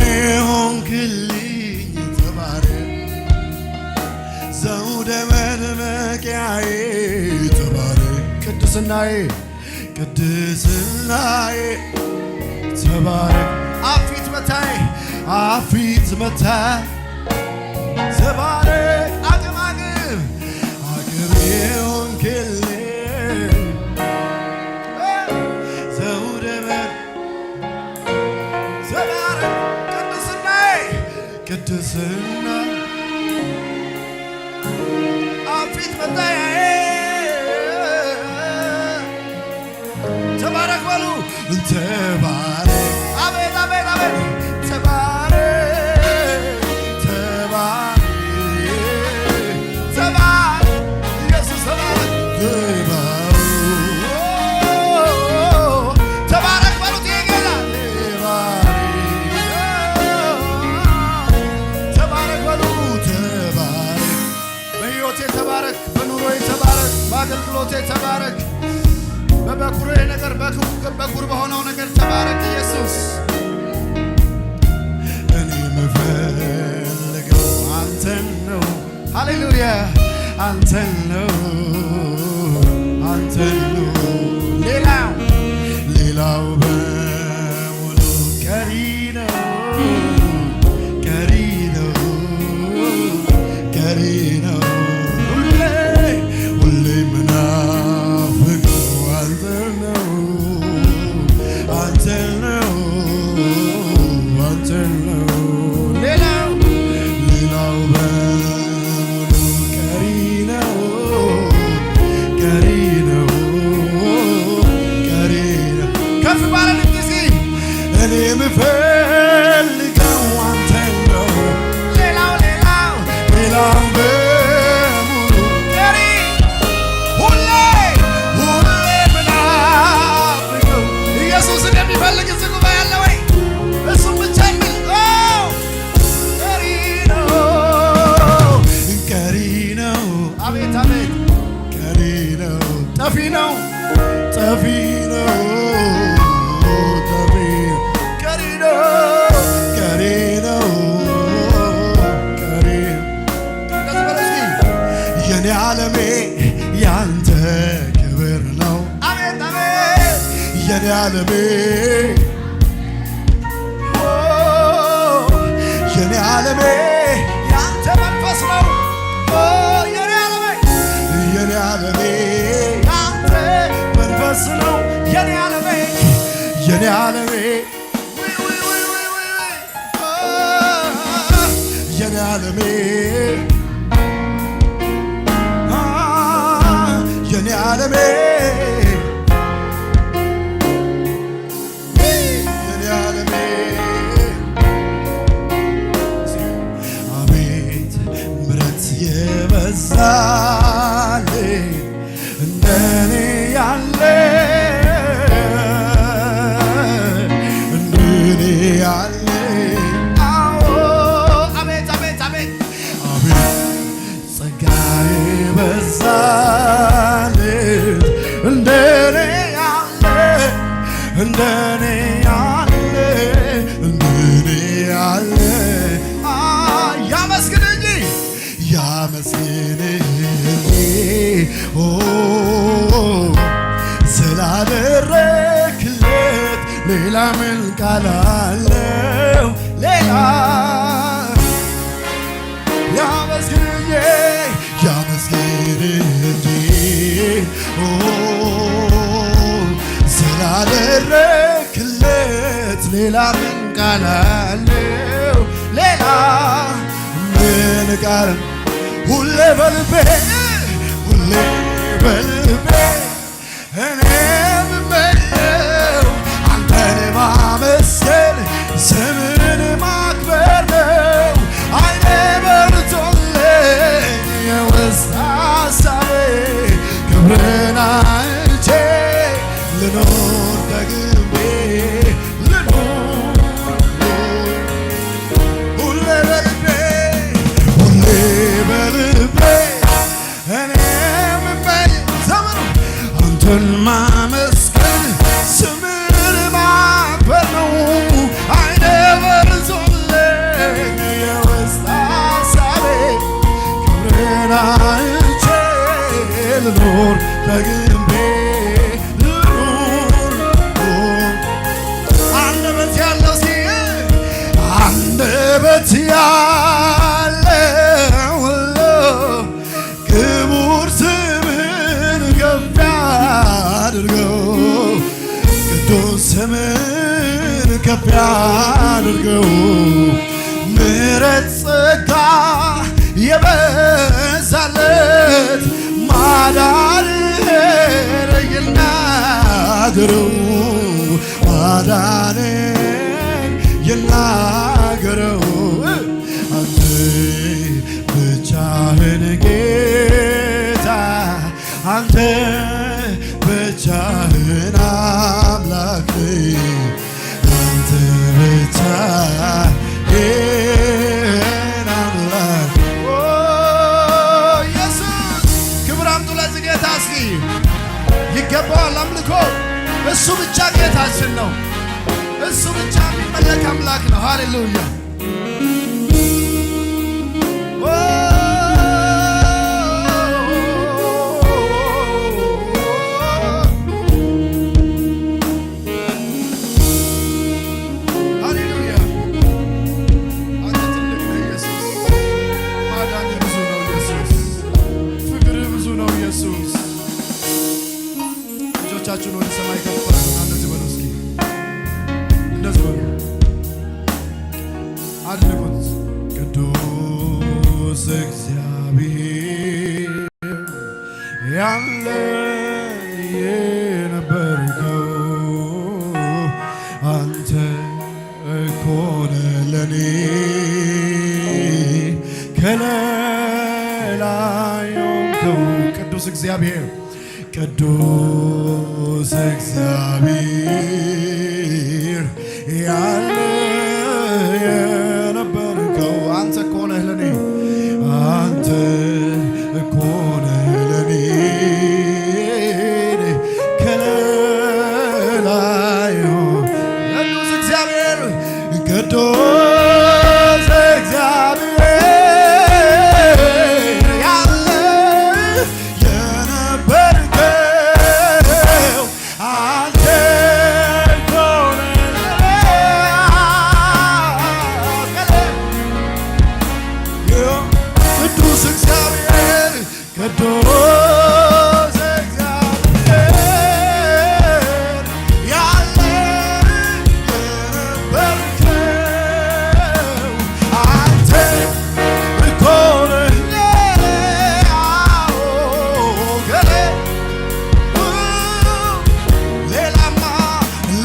ሆንክልኝ ተባረክ ዘውደ መድመቂያዬ ተባረክ ቅድስናዬ ተባረክ አፊት መታይ ተባረክ አቅሜ ሆንክልኝ ዘውደ ተባረክ ቅድስና አፊት መታያዬ ተባረክ በሉ ተባረክ አቤት አቤት አቤት ተባረክ ኢየሱስ ተባረክ ተባረክ፣ በኑሮዬ ተባረክ፣ በአገልግሎቴ ተባረክ፣ በበኩሬ ነገር በኩር በሆነው ነገር ተባረክ ኢየሱስ። እኔ የምፈልገው አንተን ነው። ሃሌሉያ አንተን ነው፣ አንተን ነው። ሌላው በሙሉ ቀሪ ነው፣ ቀሪ ነው፣ ቀሪ ነው። ሁሌ ምናፍቀው አንተን ነው፣ አንተን ነው፣ አንተን ነው። ሌላው በሙሉ ቀሪ ነው፣ ቀሪ ነው፣ ቀሪ ነው። ከፍ ባለ ድምፅ እስኪ እኔ የምፈልገው አንተን ነው። ሌላው በሙሉ ቀሪ፣ ሁሌ ምናፍቀው ኢየሱስ እንደሚፈልግ እዚህ ጉባኤ ያለ ወይ? እሱም ብቻ የሚል ቀሪ ነው፣ ቀሪ ነው። አቤት አቤት ቀሪ ነው። ጠፊ ነው፣ ጠፊ ነው፣ ጠፊ ቀሪ ነው፣ ቀሪ ነው፣ ቀሪ እንደዚህ በለው እስኪ የኔ ዓለሜ ያንተ ክብር ነው። አቤት አቤት የኔ ዓለሜ የኔ ዓለሜ ያንተ መንፈስ ነው። የኔ ዓለሜ ያንተ መንፈስ ነው። የኔ ዓለሜ የኔ ዓለሜ የኔ ዓለሜ የኔ ዓለሜ የኔ ዓለሜ አቤት ምሕረት የበዛልኝ እንደኔ ያለ እንደኔ ያለ አቤት አቤት አቤት አቤት ጸጋ የበዛልኝ እንደኔ ያለ እንደኔ ያለ እንደኔ ያለ ያመስግን እንጂ ያመስግን እንጂ ስላደረክለት ሌላ ምን ቃል አለው? ሌላ ያመስግን እንጂ ያመስግን እንጂ ስላደረክለት ሌላ ምን ቃል አለው? ሌላ ምን ቃል ሁሌ በልቤ ሁሌ በልቤ እኔ የምመኘው አንተን ማመስገን ስምን ማክበር ነው። አይኔ በርቶልኝ የውስጥ ሐሳቤ ክብርን አይቼ ልኖር ደግሜ ልኖር ሁሌ በልቤ ሁሌ በልቤ እኔ የምመኝ ዘመኑ አንተን ማመስገን ስምን ማክበር ነው። አይኔ በርቶልኝ የውስጥ ሐሳቤ ክብርን አይቼ ልኖር ደግሜ ልኖር። አንደበት ያለው እስኪ አንደበት ያለው ሁሉ ክቡር ስምህን ከፍ ያድርገው፣ ቅዱስ ስምህን ከፍ ያድርገው። ምሕረት ጸጋ የበዛለት ማዳንህን ይናገረው፣ ማዳንህን ይናገረው። አንተ ብቻህን ጌታ፣ አንተ ብቻህን አምላክ፣ አንተ ብቻህን አምላክ ኢየሱስ ይገባዋል አምልኮ። እሱ ብቻ ጌታችን ነው። እሱ ብቻ የሚመለክ አምላክ ነው። ሃሌሉያ እጆቻችሁን ወደ ሰማይ ከፍ አድርጉና እንደዚህ በሉ እስኪ እንደዚህ በሉ አድርጉት። ቅዱስ እግዚአብሔር ያለ የነበርከው አንተ እኮ ነህ ለኔ ከለላ የሆንከው ቅዱስ እግዚአብሔር ቅዱስ እግዚአብሔር ያለ የነበርከው አንተ እኮ ነህ ለኔ አንተ እኮ ነህ ለኔ ከለላይ ቅዱስ እግዚአብሔር ቅዱስ እግዚአብሔር ያለ የነበርከው አንተ እኮ ነህ ቅዱስ እግዚአብሔር ቅዱስ እግዚአብሔር ያለ የነበርከው አንተ እኮ ነህ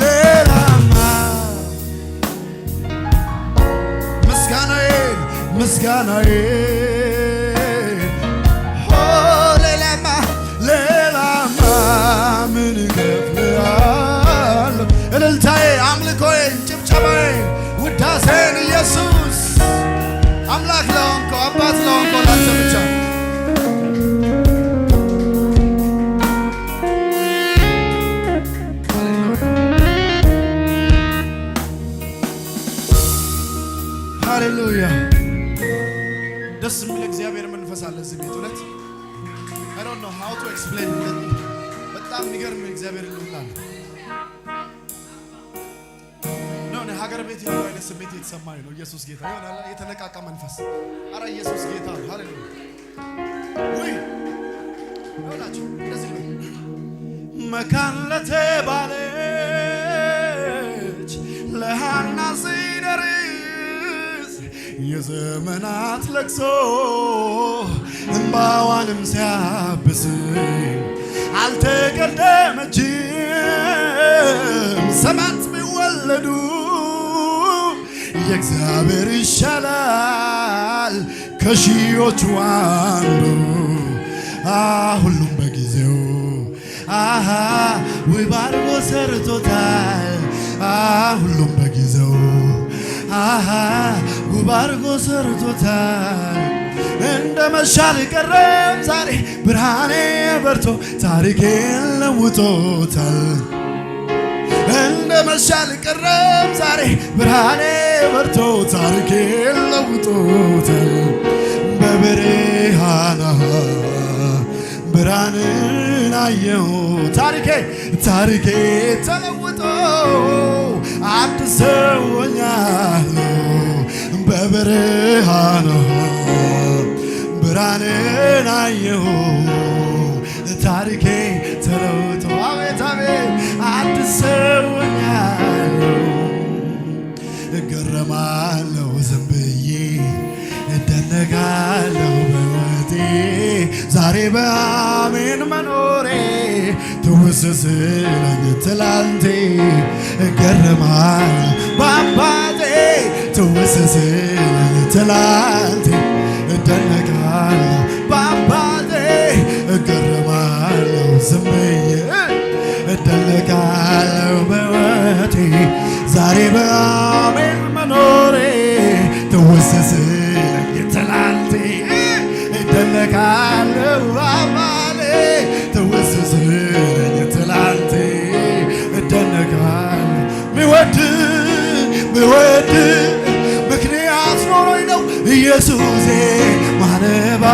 ሌላማ ምስጋናዬ ሌላማ ምን እከፍልሃለሁ? እልልታዬ፣ አምልኮዬ፣ ጭብጨባዬ፣ ውዳሴን ኢየሱስ አምላክ ለሆንከው አባት ለሆንከው ላንተ ብቻ ሃሌሉያ። ደስ የሚል እግዚአብሔር መንፈስ አለ እዚህ ቤት። እውነት I don't know how to explain it። በጣም የሚገርም እግዚአብሔር ልውላል ነው። ሀገር ቤት ያለው አይነት ስሜት የተሰማኝ ነው። ኢየሱስ ጌታ ይሆናል። የተነቃቃ መንፈስ። አረ ኢየሱስ ጌታ ነው። ሃሌሉያ ወይ ወላችሁ እንደዚህ ነው። መካን ለተባለች ለሃና ሲደርስ የዘመናት ለቅሶ እንባዋንም ሲያብስ አልተቀደመችም። ሰባት ቢወለዱ የእግዚአብሔር ይሻላል ከሺዎቹ አንዱ። ሁሉም በጊዜው ውብ አድርጎ ሰርቶታል። ሁሉም በጊዜው ውብ አድርጎ ሰርቶታል። እንደ መሻል ቀረም ዛሬ ብርሃኔ በርቶ ታሪኬን ለውጦታል። እንደ መሻል ቀረም ዛሬ ብርሃኔ በርቶ ታሪኬን ለውጦታል። በብርሃን ብርሃንን አየሁ ታሪኬ ተለውጦ አዲስ ሰው ሆኛለሁ። በብርሃን ብርሃንን አየሁ ታሪኬ ተለውጦ አቤት አቤት አዲስ ሰው ሆኛለሁ። እገረማለሁ ዝም ብዬ እደነቃለሁ በሕይወቴ ዛሬ በአሜን መኖሬ ትውስ ስለኝ ትላንቴ። እገረማለሁ በአባቴ ትውስ ስለኝ ትላንቴ። እደነቃለሁ በአባቴ እገረማለሁ ዝም ብዬ እደነቃለሁ በሕይወቴ ዛሬ በአሜን መኖሬ ትውስ ስለኝ ትላንቴ። እደነቃለሁ በአባቴ ትውስ ስለኝ ትላንቴ። ኢየሱሴ ማነባ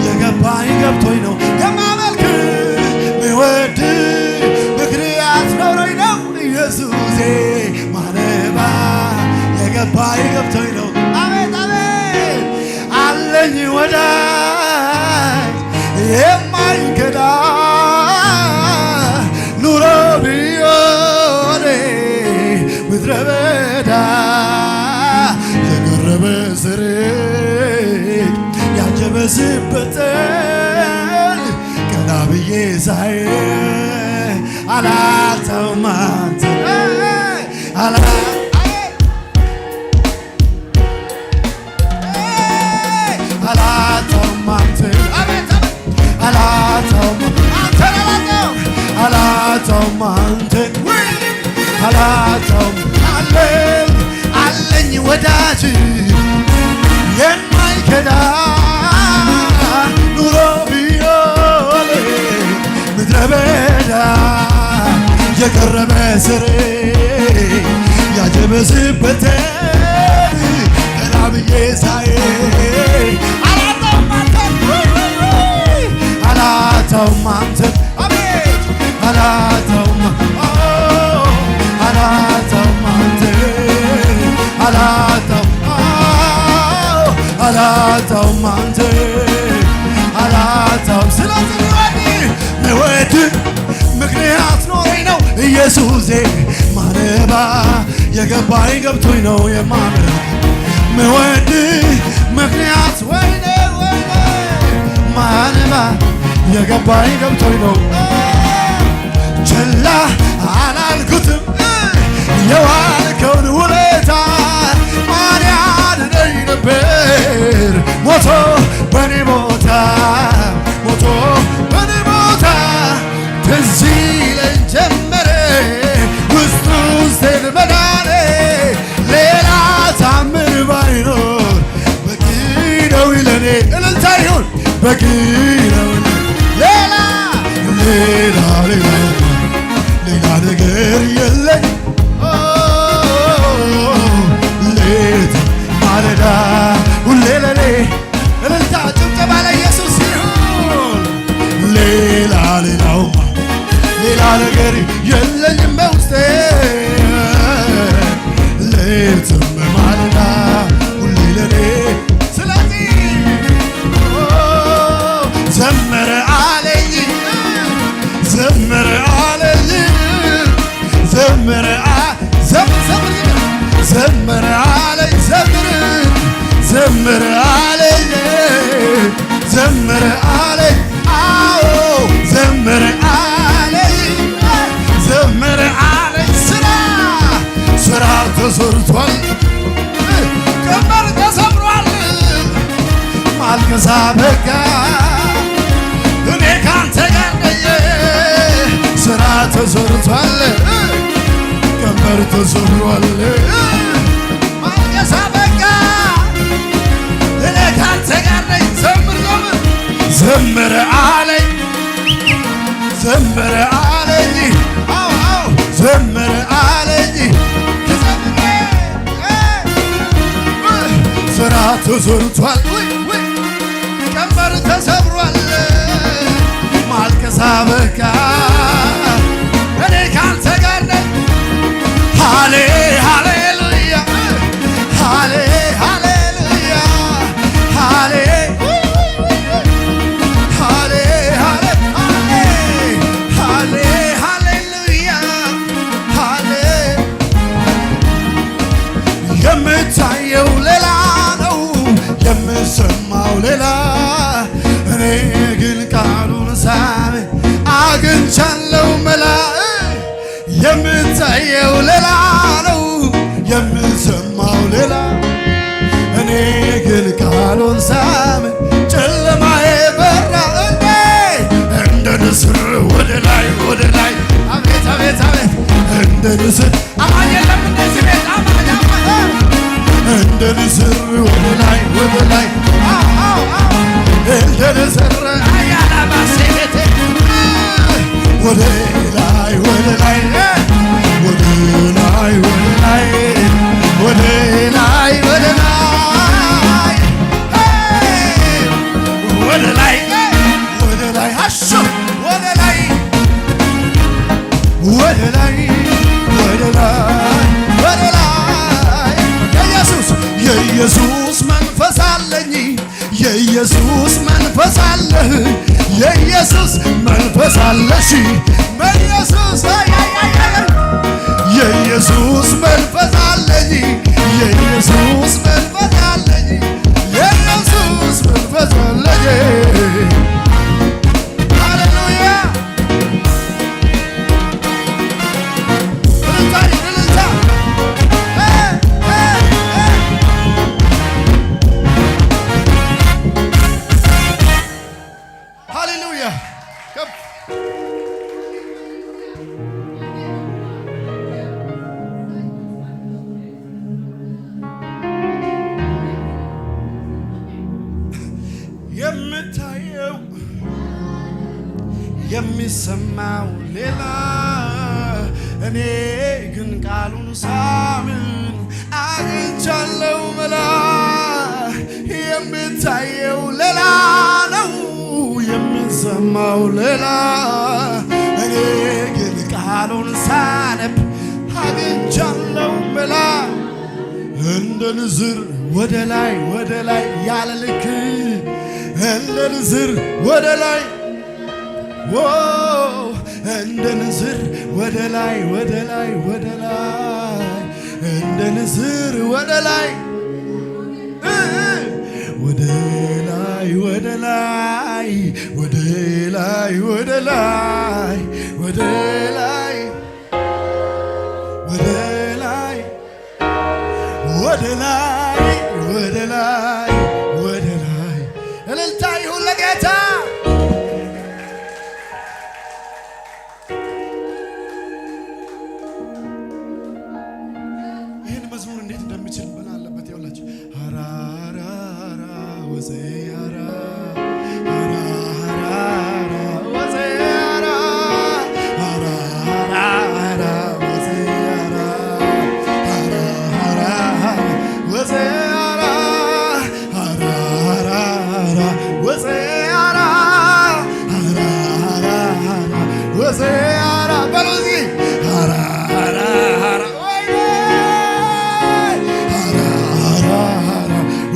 የገባኝ ገብቶኝ ነው የማመልክ ምወድ ምክንያት ኖሮኝ ነው ኢየሱሴ ማነባ የገባኝ ገብቶኝ ነው አቤት አቤት አለኝ ወዳጅ የማይከዳ ኑሮ ቢሆን ምድረ በዳ የቀረበ ስርቅ ያጀበስበትን ቀና ብዬ ሳይ አላጣውም አንተን አላጣውም አንተን አላጣውም አንተን አላጣውም አለኝ ወዳጅ የማይከዳ ኑሮ ቢሆን ምድረ በዳ የቀረበ ስሬ ያጀበስበት ቀና ብዬ ሳይ አላጣውም አንተን አቤት አላጣውም አላጣውም አንተን አላጣውም አንተን አላጣውም ስለዚህ ምወድ ምክንያት ኖሮኝ ነው ኢየሱሴ ማነባ የገባኝ ገብቶኝ ነው የማምር ምወድ ምክንያት ወይኔ ወይኔ ማነባ የገባኝ ገብቶኝ ነው ችላ አላልኩትም የዋልከውን ውለታ ማን ያድነኝ ነበር ሞቶ በኔ ቦታ ሞቶ በኔ ቦታ ትዝ ይለኝ ጀመረ ውስጥ ውስጤን መዳኔ ሌላ ታምር ባይኖር በቂ ነው ለኔ እልልታ ይሁን በቂ ነው ሌላ ነገር የለኝ ሌት ማለዳ ሁሌ ለኔ እልልታ ጭብጨባ ለኢየሱስ ይሁን ሌላ ነገር የለኝም በውስጤ ሌትም ማለዳ ሁሌ ለኔ ስለዚህ ዘመረ አለኝ ዘመረ አለኝ ዘመረ ዘመረ አለኝ ዘመረ አለኝ ዘመረ አለኝ አዎ ዘመረ አለኝ ዘመረ አለኝ ስራ ተሰርቷል ቀንበር ተሰብሯል ማልቀስ አበቃ እኔ ካንተ ጋር ነኝ ስራ ተሰርቷል ቀንበር ተሰብሯል ማልቀስ አበቃ እኔ ካንተ ጋር ነኝ ዘምር አለኝ ዘምር አለኝ አዎ ዘምር አለኝ ስራ ተሰርቷል ቀንበር ተሰብሯል ማልቀስ አበቃ እኔ ካንተ ጋር ነኝ ሃሌ ሃሌሉያ ሃሌ ሃሌሉያ ሃሌ ሃሌ ሃሌ ሃሌሉያ ሃሌ የምታየው ሌላ ነው የምሰማው ሌላ እኔ ግን ቃሉን ሳብ አግኝቻለሁ መላ የምታየው ሌላ ነው የምሰማው ሌላ እኔ ግን ቃሉን ሳብ ጨለማዬ በራ እንደ ንስር ወደ ላይ አቤት አቤት አቤት እንደ ንስር አማኝ የለም እንደዚህ ቤት አማኝ እንደ ንስር ወደ ላይ እንደ ንስር አያላባሴቴ ወደ ላይ ወደ ላይ ወደ ላይ ወደ ላይ ወደ ላይ ወደ ላይ እሺ ወደ ላይ ወደ ላይ ወደ ላይ ወደ ላይ የኢየሱስ መንፈስ አለኝ የኢየሱስ መንፈስ አለህ የኢየሱስ መንፈስ አለሽ በኢየሱስ የኢየሱስ መንፈስ አለኝ የኢየሱስ መንፈስ አለኝ የኢየሱስ መንፈስ አለኝ ሃሌሉያ ሃሌሉያ የምታየው የሚሰማው ሌላ እኔ ግን ቃሉን ሳምን አግኝቻለሁ መላ የምታየው ሌላ ነው የሚሰማው ሌላ እኔ ግን ቃሉን ሳነብ አግኝቻለሁ መላ እንደ ንዝር ወደ ላይ ያለ ልክ እንደ ንዝር ወደ ላይ እንደ ንዝር ወደ ላይ እንደ ንዝር ወደ ላይ ወደ ላይ ወደ ላይ ወደ ላይ ወደ ላይ ወደ ላይ ወደ ላይ ወደ ላይ ወደ ላይ እልልታ ይሁን ለጌታ። ይህን መዝሙር እንዴት እንደሚችል ምን አለበት ያውላችሁ አራራራ ወዘ አራ አራራራ ወዘ አራ አራራራ ወዘ አራ አራራራ ወዘ አራ አራራራ ወዘ አራ አራራራ ወዘ አራ በሉዚ አራራራ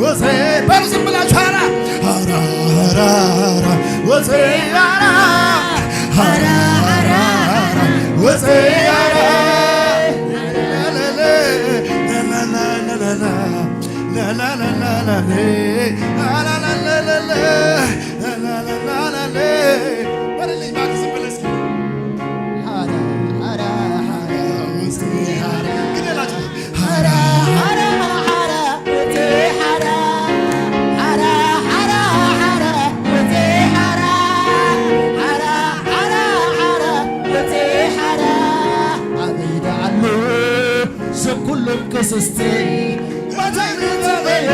ወዘ በሉ ዝም ብላችሁ አራራራ ወዘ አራ አራራራ ወዘ አራ كسستي وتعرفي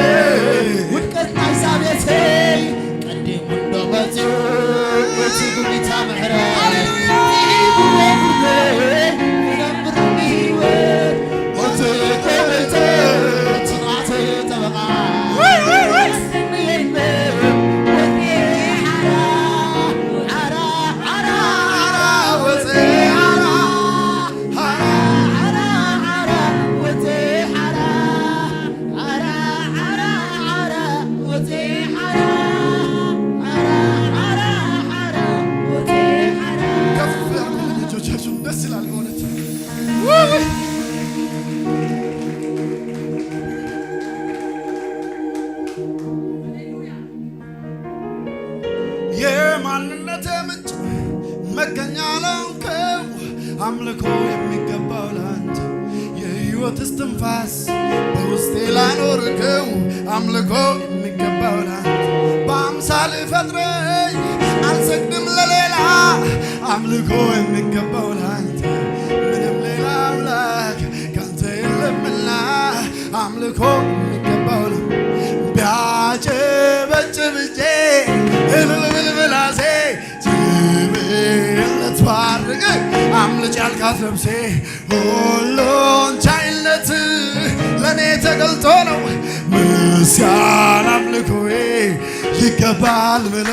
وكت نايسابيتي قدي من دوبتي وتقولي تامحرا የማንነቴ ምንጭ መገኛ ለሆንከው አምልኮ የሚገባው ላንተ የሕይወት እስትንፋስ በውስጤ ላኖርከው አምልኮ የሚገባው ላንተ በአምሳል ፈጥረኝ አልሰግድም ለሌላ አምልኮ የሚገባው ላንተ ምንም ሌላ አምላክ ካንተ የለምና አምልኮ የሚገባው ላንተ ቢያጨበጭብጄ እልልብልብላሴ ትብለት ባርግ አምልጭ ያልካት ነፍሴ ሁሉን ቻይነት ለእኔ ተገልጦ ነው ምስጋና አምልኮዬ ይገባል ብሎ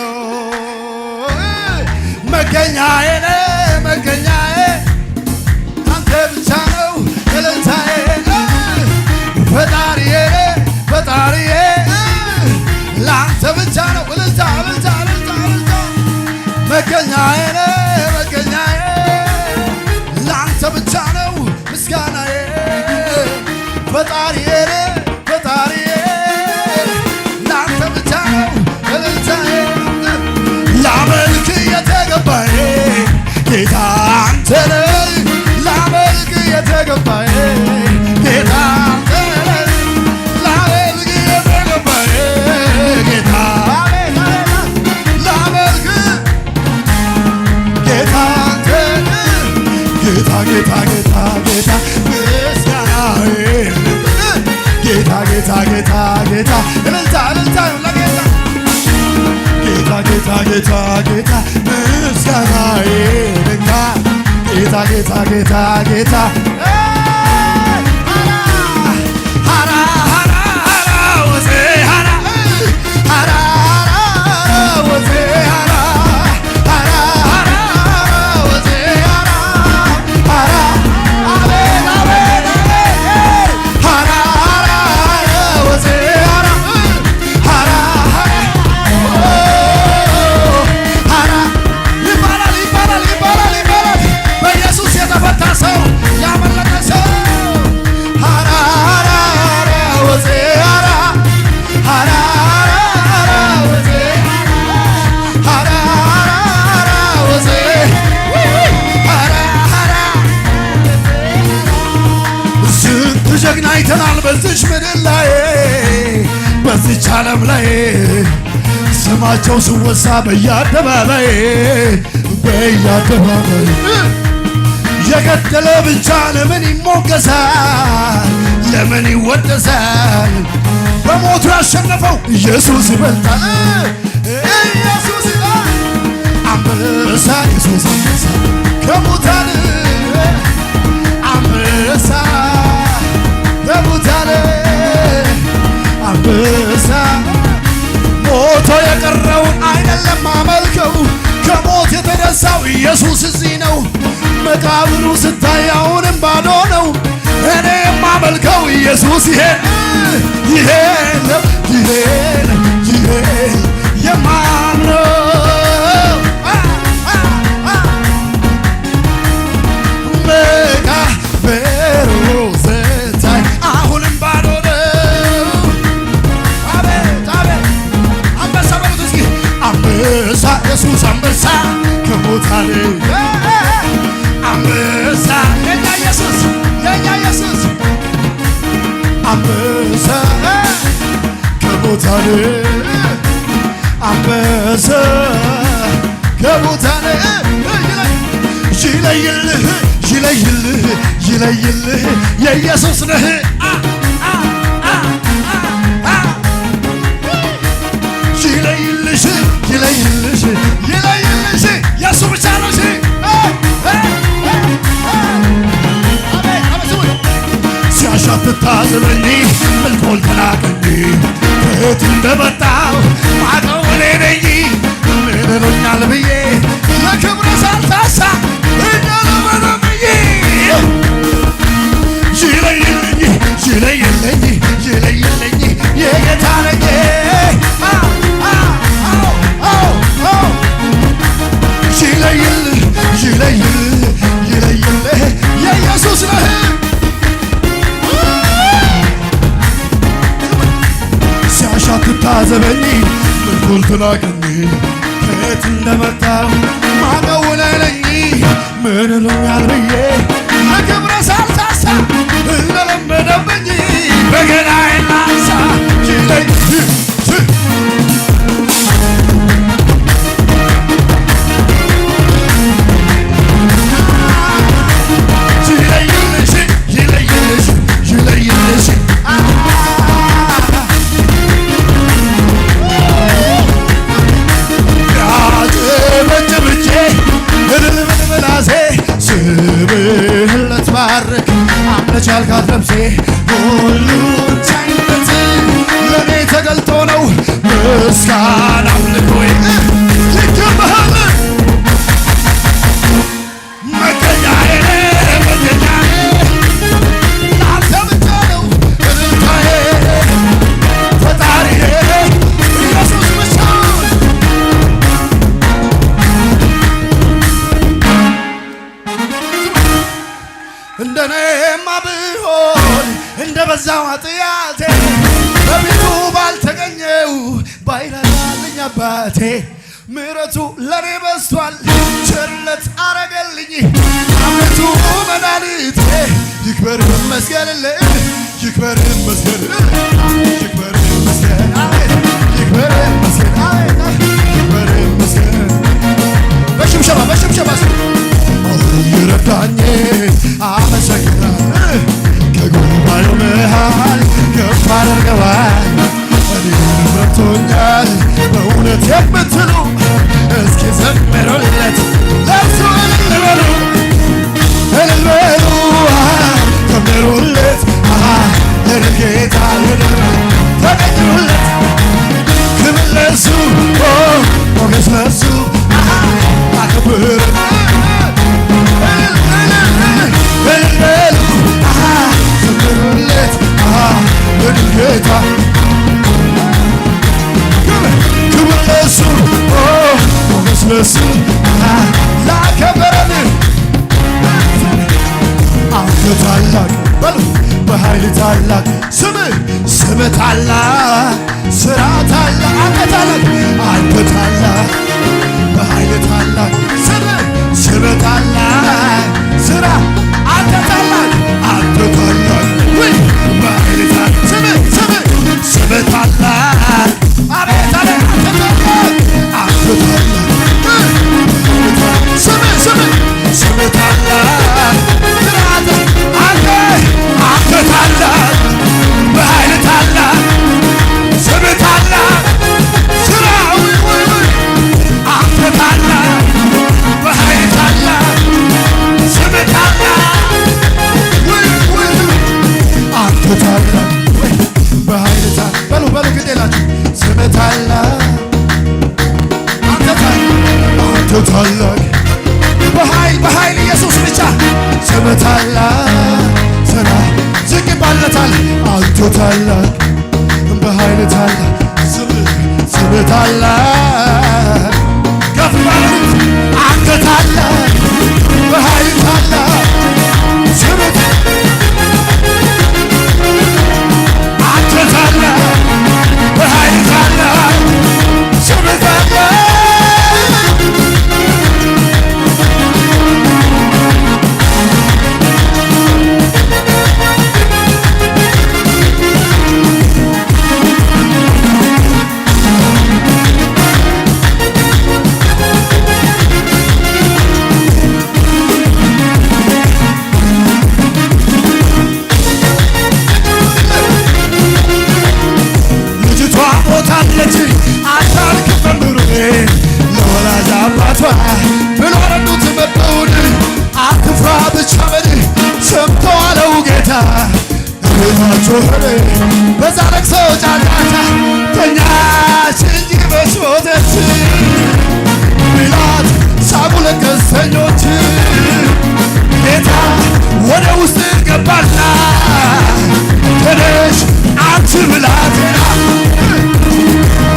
መገኛዬ መገኛዬ አንተ ብቻ ነው እልልታዬ ፈጣሪዬ ፈጣሪዬ ለአንተ ብቻ ነው እልልታ እልልታ እልልታ እልልታ መገኛዬ መገኛዬ ለአንተ ብቻ ነው ምስጋናዬ ፈጣሪዬ ፈጣሪዬ ለአንተ ብቻ ነው እልልታዬ ላመልክ የተገባኝ ጌታ አንተ ነህ ላመልክ የተገባኝ ጌታ አንተ ነህ ላመልክ የተገባኝ ጌታ ላመልክ ጌታ አንተ ነህ ጌታ ጌታ ጌታ ጌታ ምስጋናዬ ጌታ ጌታ ጌታ ጌታ እልልታ እልልታ ለጌታ ጌታ ጌታ ጌታ ጌታ ምስጋናዬ ልካ ጌታ ጌታ ጌታ ጌታ ሃራ ሃራ ሃራ ወዜ ሃራ ሃራ ሃራ ወዜ ሃራ ሃራ ሃራ ወዜ ሃራ ሃራ አቤት አቤት ሃራ ሃራ ወዜ ሃራ ሃራ በኢየሱስ የተፈታ ሰው ያመለጠ ሰው ሃራ ሃራ ወዜ ሃራ ሃራ ሃራ ወዜ ሃራ ሃራ ወዜ ሃራ ሃራ ስንት ጀግና አይተናል በዚች ምድር ላይ በዚች ዓለም ላይ ስማቸው ሲወሳ በየአደባባይ በየአደባባይ የገደለ ብቻ ለምን ይሞገሳል? ለምን ይወደሳል? በሞቱ ያሸነፈው ኢየሱስ ይበልጣል። ኢየሱስ ይበልጣል። አንበሳ ኢየሱስ አንበሳ ከሙታን አንበሳ ከሙታን አንበሳ ሞቶ የቀረውን አይደለም አመልከው ከሞት የተነሳው ኢየሱስ እዚህ ነው። መቃብሩ ስታይ አሁንም ባዶ ነው። እኔ የማመልከው ኢየሱስ ይሄ ነው የማምነው መቃብሩ ስታይ አሁንም ባዶ ነው። አቤት አቤት አንበሳ በሉት እስኪ አንበሳ ኢየሱስ አንበሳ ከሙታን አንበሳ የኛ ኢየሱስ አንበሳ ከሙታን አንበሳ ከሙታን ይለይልህ የኢየሱስ ነህ ይለይልሽ የእሱ ብቻ ነው ሲያሻት ታዘበኝ መልኮል ተናቀኝ ከየት እንደመጣው ማቀው እኔ ነኝ ምን ሆኛል ብዬ ለክብረ ሳልታሳ እንደለመነብኝ ይለይልኝ የጌታ ነኝ ይለይልህ የኢየሱስ ነህ ሲያሻት ታዘበኝ መልኩን ትናቀኝ ከየት እንደመጣው ማቀው እኔ ነኝ ምን ሆኛል ብዬ ለክብረ ሳልታሳ እንደለመደብኝ በገናዬን ላንሳ ይለይልሽ ያጨበጭብቼ እልል ብል ምላሴ ስምህን ልትባርክ አምነች ያልካት ነፍሴ ሁሉን ቻይነት ለእኔ ተገልጦ ነው በበዛው ኃጢአቴ በቤቱ ባልተገኘው ባይራራልኝ አባቴ ምሕረቱ ለኔ በዝቷል ቸርነት አረገልኝ አቤቱ መድኃኒቴ ይክበር ይመስገንልህ ይክበር ይመስገንልህ ይክበር ይመስገን ይክበር ይመስገን ይክበር ይመስገን በሽብሸባ ይረዳኝ አመሰግናለሁ ከጉባኤው መሃል ከፍ አድርገዋል እኔን መርቶኛል በእውነት የምትሉ እስኪ ዘምሩለት ለእርሱ እልል በሉ ዘምሩለት ለጌታ ተገኙለት ክብር ለእሱ ሞገስ ለእሱ አክብር እልል በሉ ዘምሩለት ለጌታ ክብር ለእሱ ሞገስ ለእሱ ላከበረን አንተ ታላቅ በሉ በኃይል ታላቅ ስም ታላቅ ሥራ ታላቅ አንተ ታላቅ በኃይል ታላቅ ስም ታላቅ ሥራ አንተ ታላቅ በኃይል ታላቅ ስም ታላቅ አቤት አንተ ታላቅ ስም ታላቅ አንተ ታላቅ በኃይል ታላቅ ስም ታላቅ ሥራ አንተ ታላቅ በኃይል ታላቅ ስም ታላቅ አንተ ታላቅ በኃይል ታላቅ በሉ ግድ የላችሁ ስም ታላቅ አንተ ታላቅ በኃይል ኢየሱስ ብቻ ስም ታላቅ ሥራ ዝቅ ይባልለታል አንተ ታላቅ በኃይል ታላቅ ስም ታላቅ ከፍ ባሉት አንተ ታላቅ በኃይል ታላቅ ስም አንተ ታላቅ በኃይል ታላቅ ስም ታላቅ ብሎ ረዱት መጣውን አትፍራ ብቻ በል ሰምቶ አለው ጌታ ቤታቸው ሆነ በዛ ለቅሶ ጫጫታ ተኛች እንጂ በስሞተች ቢላት ሳቁ ለቀስተኞች ጌታ ወደ ውስጥ ገባና ተነሽ አንቺ ብላቴና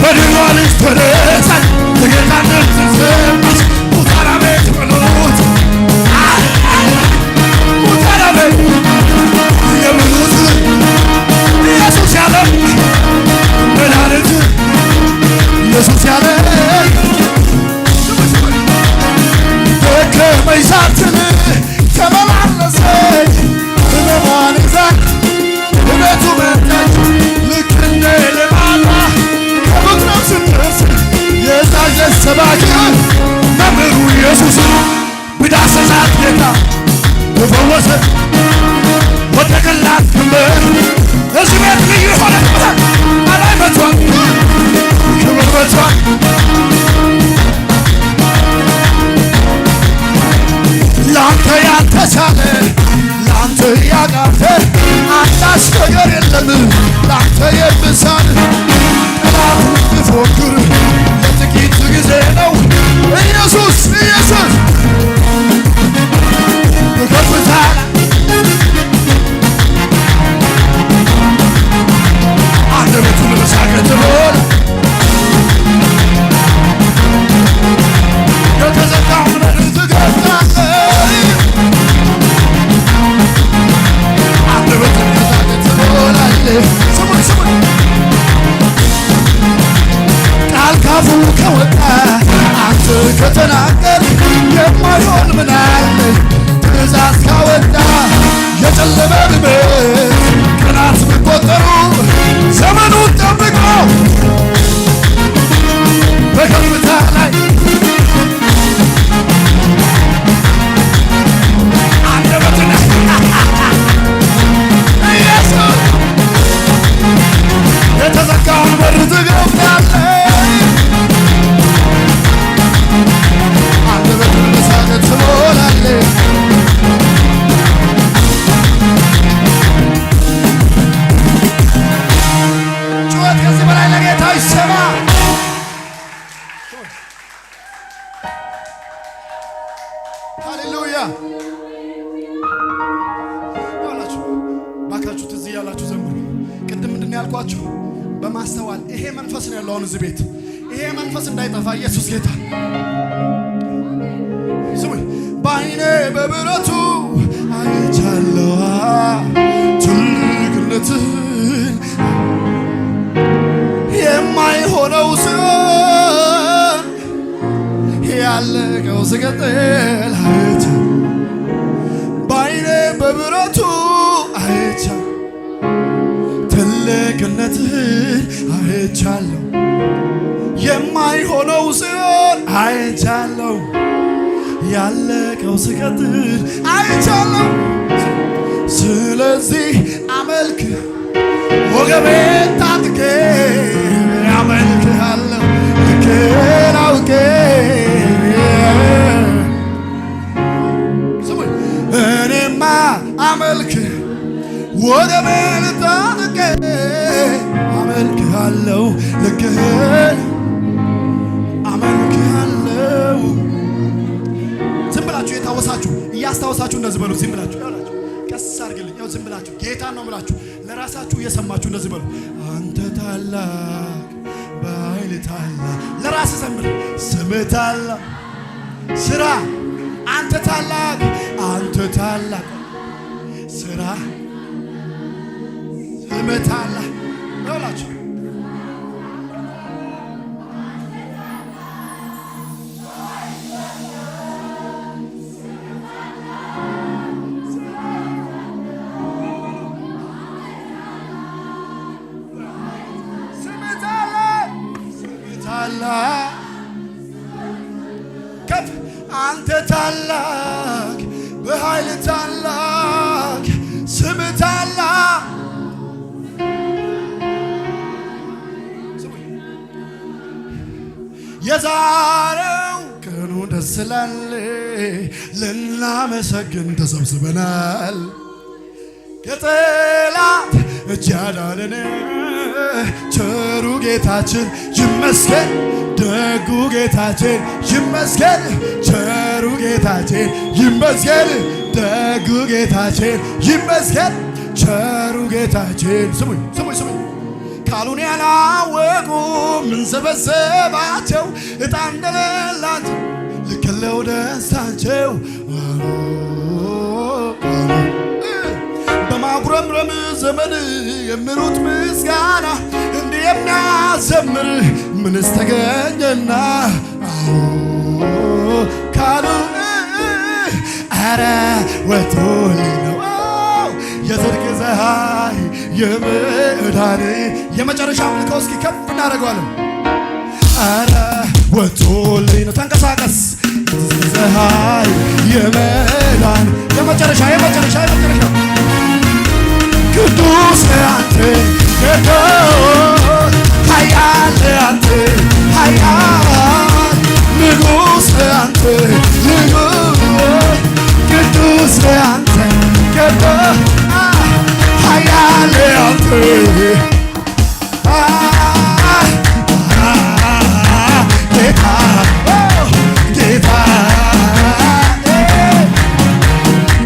በድኗ ልጅ ተነሳች የጌታነት ተሰማች ሙታን አሜን በሉት ሙታን አሜን የበሉት ኢየሱስ ያለ ቢናገር የማይሆን ምን አለ? ትእዛዝ ካወጣ የጨለመ ቢመስል ቀናት ቢቆጠሩ ዘመኑን ጠብቆ በከፍታ ላይ አንደበትን ኢየሱስ የተዘጋውን በር ትከፍታለህ። አንደበትን በሳቅ ትሞላለህ። ጩኸት ከዚህ በላይ ለጌታ ይሰማ። ሃሌሉያ። ባካችሁ ትዝ እያላችሁ ዘምሩ። ቅድም ምንድን ነው ያልኳችሁ? በማስተዋል ይሄ መንፈስ ነው ያለው አሁን እዚህ ቤት። ይሄ መንፈስ እንዳይጠፋ ኢየሱስ ጌታ። ስሙኝ። በዓይኔ በብረቱ አይቻለሁ ትልቅነትህን የማይሆነው ሲሆን ያለቀው ሲቀጥል አይቻለሁ። በዓይኔ በብረቱ አይቻለሁ ትልቅነትህን አይቻለሁ የማይሆነው ሲሆን አይቻለሁ ያለቀው ሲቀጥል አይቻለሁ። ስለዚህ አመልክ ወገቤን ታጥቄ አመልክሃለሁ ልኬን አውቄ እኔማ አመልክ ወገቤን ታጥቄ አመልክሃለሁ ልኬን አመልክሃለሁ። ዝም ብላችሁ የታወሳችሁ እያስታወሳችሁ እንደዚህ በሉ። ዝም ብላችሁ ያላችሁ ቀስ አድርግልኝ። ያው ዝም ብላችሁ ጌታን ነው ብላችሁ ለራሳችሁ እየሰማችሁ እንደዚህ በሉ። አንተ ታላቅ በኃይል ታላቅ። ለራስ ዘምር። ስምህ ታላቅ ስራ አንተ ታላቅ አንተ ታላቅ ስራ ስምህ ታላቅ ያላችሁ ከፍ አንተ ታላቅ በኃይል ታላቅ ስምህ ታላቅ። የዛሬው ቀኑ ደስ ይላል ልናመሰግን ተሰብስበናል። ከጠላት እጅ ያዳነን ቸሩ ጌታችን ይመስገን። ደጉ ጌታችን ይመስገን። ቸሩ ጌታችን ይመስገን። ደጉ ጌታችን ይመስገን። ቸሩ ጌታችን ስሙኝ ስሙኝ ስሙኝ። ቃሉን ያላወቁ ምን ሰበሰባቸው? ዕጣ እንደሌላቸው ልክለው ደስታቸው በማጉረምረም ዘመን የሚሉት ምስጋና እንዲህ የሚያዘምር ምንስ ተገኘና? ካሉ ኧረ ወቶልኝ ነው የጽድቅ ፀሐይ የመዳኔ የመጨረሻ አምልኮ እስኪ ከፍ እናደርገዋለን። ኧረ ወቶልኝ ነው ተንቀሳቀስ ፀሐይ የመዳን የመጨረሻ የመጨረሻ የመጨረሻ ቅዱስ አንተ ቅዱስ ኃያል አንተ ኃያል ንጉሥ አንተ ንጉሥ ቅዱስ አንተ ቅዱስ ኃያል አንተ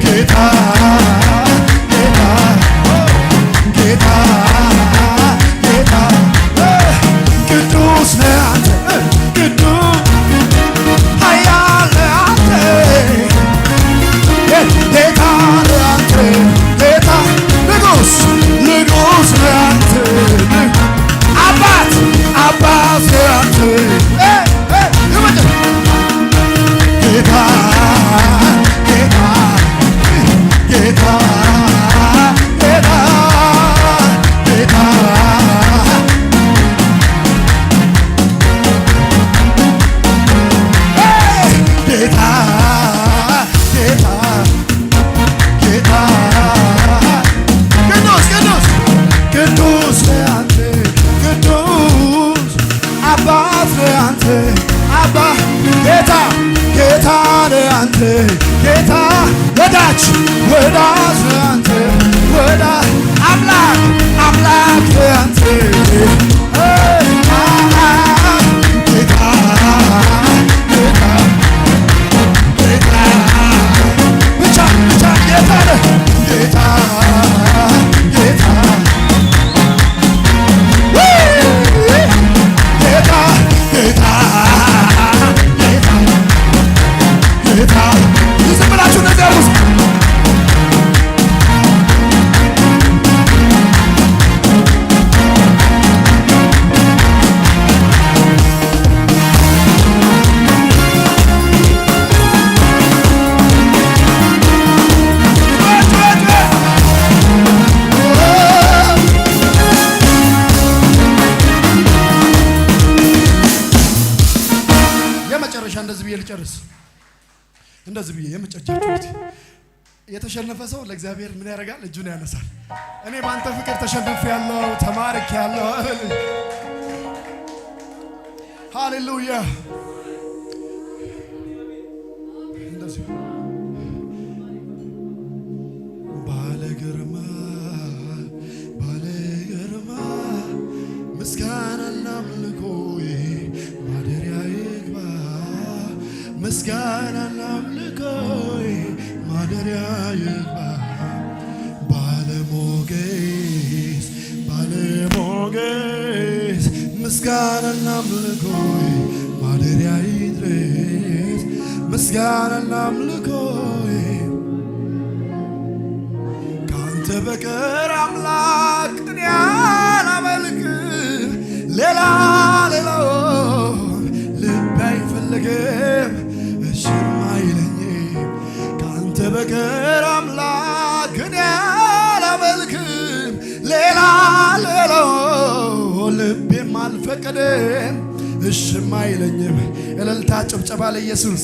ጌታ ጌታ ጌታ ቅዱስ ነህ አንተ ቅዱስ ኃያል አንተ ጌታ ነህ አንተ ጌታ ንጉሥ ንጉሥ ነህ አንተ ጌታ ጌታ ጌታ ጌታ ጌታ ጌታ ቅዱስ ቅዱስ ቅዱስ አንተ ቅዱስ አባት አንተ አባ ጌታ ጌታ አንተ ጌታ ወዳጅ ወዳጅ አንተ ወዳ አምላክ አምላክ አንተ ጌታ ጌታ ጌታ ብቻ ብቻ ጌታ ነህ ጌታ ጌታ ጌታ ጌታ ጌታ ዝም ብላችሁ ነገር ውስጥ የመጨረሻ እንደዚህ ብዬ ልጨርስ። እንደዚህ ብዬ የመጨረሻ የተሸነፈ ሰው ለእግዚአብሔር ምን ያደርጋል? እጁን ያነሳል። እኔ በአንተ ፍቅር ተሸነፍ ያለው ተማርክ ያለው ሃሌሉያ። እንደዚህ ባለ ግርማ ባለ ግርማ ምስጋናና አምልኮዬ ማደሪያ ይግባ ምስጋናና አምልኮዬ ማደሪያ ይግባ ባለሞገስ ባለሞገስ ምስጋናና አምልኮዬ ማደሪያ ይድረስ ምስጋናና አምልኮዬ ካንተ በቀር አምላክ እኔ አላመልክም ሌላ ሌላውን ልቤ አይፈልግም እሺም አይለኝም ካንተ በቀር አምላክ እኔ አላመልክም ሌላ ሌላውን ልቤም አልፈቀደም እሺም አይለኝም። እልልታ ጭብጨባ ለኢየሱስ።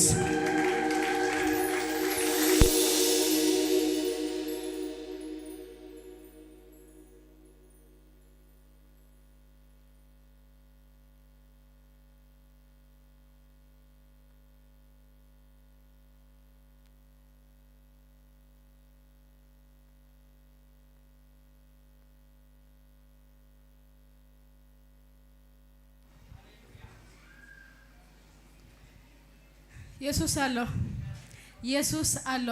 ኢየሱስ አሎ ኢየሱስ አሎ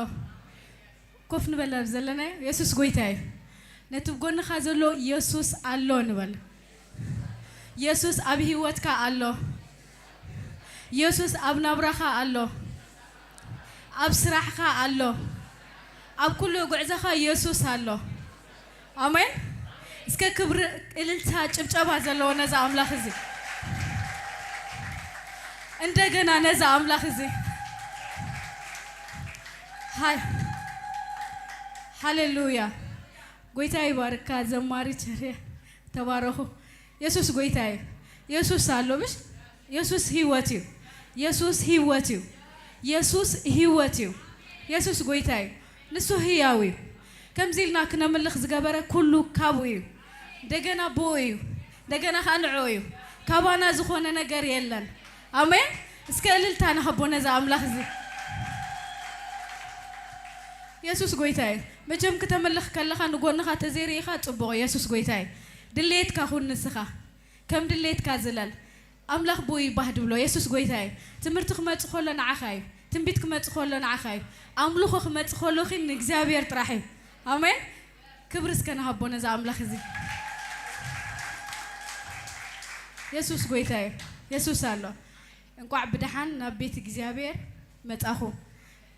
ኮፍ ንበል ዘለና ኢየሱስ ጎይታዬ ነቲ ጎንኻ ዘሎ ኢየሱስ አሎ ንበል ኢየሱስ ኣብ ህይወትካ አሎ ኢየሱስ ኣብ ናብራኻ አሎ ኣብ ስራሕካ አሎ ኣብ ኩሉ ጉዕዘኻ ኢየሱስ አሎ አሜን። እስከ ክብር እልልታ ጭብጨባ ዘለዎ ነዛ አምላኽ እዚ እንደገና ነዛ አምላኽ እዚ ሃሌሉያ ጎይታዬ ይባርካ። ዘማሪ ቸሪያ ተባረኹ። ኢየሱስ ጎይታዬ ኢየሱስ አሎ ብሽ ኢየሱስ ህይወት እዩ ኢየሱስ ህይወት እዩ ኢየሱስ ህይወት እዩ ኢየሱስ ጎይታዬ ንሱ ህያው እዩ ከምዚ ኢልና ክነምልኽ ዝገበረ ኩሉ ካብኡ እዩ እንደገና ብኡ እዩ እንደገና ከዓ ንዕኡ እዩ ካባና ዝኾነ ነገር የለን። አሜን። እስከ እልልታ ንኸቦ ነዛ አምላኽ እዚ ኢየሱስ ጎይታዬ መቸም ከተመልኽ ከለኻ ንጎንኻ ተዘይርኢኻ ጽቡቕ ኢየሱስ ጎይታዬ ድሌትካ ሁን ንስኻ ከም ድሌትካ ዝለል አምላኽ ቦይ ባህ ድብሎ ኢየሱስ ጎይታዬ ትምህርቲ ክመጽእ ከሎ ንዓኻ እዩ ትንቢት ክመጽእ ከሎ ንዓኻ እዩ ኣምልኾ ክመጽእ ከሎ ኺ ንእግዚአብሔር ጥራሕ እዩ። አሜን። ክብሪ እስከ ንኸቦ ነዛ አምላኽ እዚ ኢየሱስ ጎይታዬ ኢየሱስ አሎ እንቋዕ ብድሓን ናብ ቤት እግዚአብሔር መጻኹ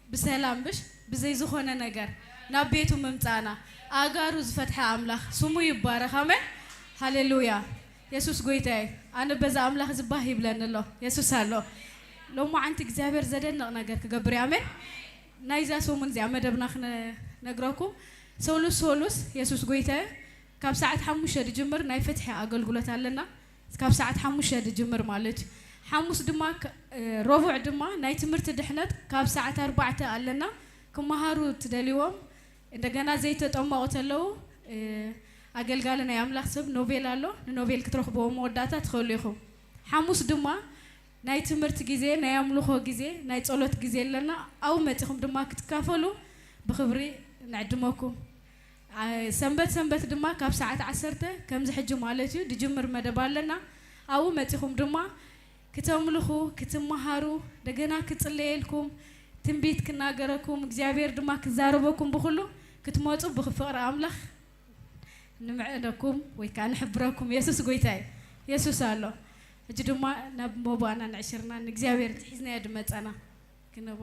ብሰላም ብሽ ብዘይ ዝኾነ ነገር ናብ ቤቱ መምጻና አጋሩ ዝፈትሐ አምላኽ ስሙ ይባረክ። አሜን ሃሌሉያ። ኢየሱስ ጎይታዬ አነ በዛ አምላኽ ዝባህ ይብለን ኣሎ ኢየሱስ አሎ ሎማ ዓንቲ እግዚአብሔር ዘደንቕ ነገር ክገብር። አሜን። ናይዛ ሰሙን እዚኣ መደብና ነግረኩም ሶሉስ ኢየሱስ ጎይታ ካብ ሰዓት 5 ድጅምር ናይ ፍትሒ አገልግሎት አለና ካብ ሰዓት 5 ድጅምር ማለት ሓሙስ ድማ ረቡዕ ድማ ናይ ትምህርቲ ድሕነት ካብ ሰዓት 4 አለና ክመሃሩ ትደልዮም እንደገና ዘይተጠመቁ ተለው አገልጋለ ናይ አምላክ ሰብ ኖቤል አሎ ኖቤል ክትረክቦ መወዳታ ትኸሉ ኢኹም ሓሙስ ድማ ናይ ትምህርቲ ጊዜ ናይ አምልኾ ጊዜ ናይ ጸሎት ጊዜ ለና አው መጥኹም ድማ ክትካፈሉ ብኽብሪ ንዕድመኩም ሰንበት ድማ ካብ ሰዓት 10 ከም ዝሕጅ ማለት እዩ ድጅምር መደብ አለና አው መጥኹም ድማ ክትምልኹ ክትመሃሩ ደገና ክጽለየልኩም ትንቢት ክናገረኩም እግዚአብሔር ድማ ክዛረበኩም ብኹሉ ክትመጹ ብፍቅር አምላክ ንምዕደኩም ወይ ካን ሕብረኩም ኢየሱስ ጎይታይ ኢየሱስ አሎ እጅ ድማ ናብ ሞባና ንዕሽርና እግዚአብሔር ትሕዝና ያድመጸና ክነቦ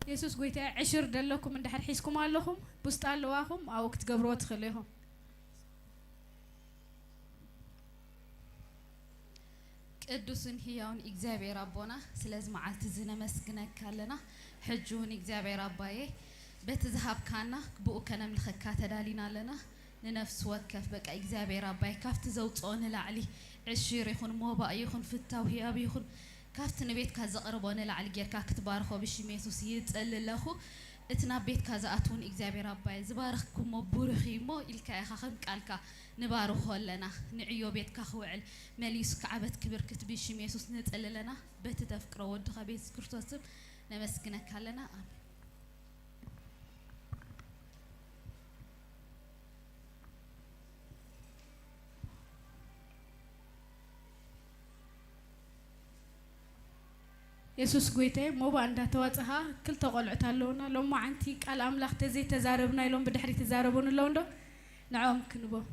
ኢየሱስ ጎይታይ ዕሽር ደለኩም እንድሕር ሒስኩም ኣለኹም ውስጥ ኣለዋኹም አው ክትገብርዎ ትኽእሉኹም ቅዱስን ሕያውን እግዚአብሔር አቦና ስለዚህ መዓልት ዝነመስግነካ ኣለና ሕጁን እግዚአብሔር አባዬ በትዝሃብካና ብኡ ከነምልኸካ ተዳሊና ኣለና ንነፍስ ወከፍ በቃ እግዚአብሔር አባዬ ካፍቲ ዘውፅኦ ንላዕሊ ዕሽር ይኹን ሞባእ ይኹን ፍታው ሕያብ ይኹን ካፍቲ ንቤትካ ዘቕርቦ ንላዕሊ ጌርካ ክትባርኾ ብሽም ኢየሱስ ይጸልለኹ እትና ቤትካ ዝኣትውን እግዚአብሔር አባዬ ዝባርኽኩሞ ቡሩኽ እሞ ኢልካ ኢኻ ከም ቃልካ ንባርኾ ኣለና ንዕዮ ቤትካ ክውዕል መሊሱ ከዓበት ክብር ክትብሽም ኢየሱስ ንጸልለና በቲ ተፍቅሮ ወድኻ ቤት ክርስቶስ ነመስግነካ ኣለና አሜን ኢየሱስ ጎይታይ ሞባ እንዳተዋጽሃ ክልተ ቆልዑት ኣለውና ሎማ ዓንቲ ቃል አምላክ ተዘይ ተዛረብና ኢሎም ብድሕሪ ተዛረቡን ኣለዉ እንዶ ንዖም ክንቦ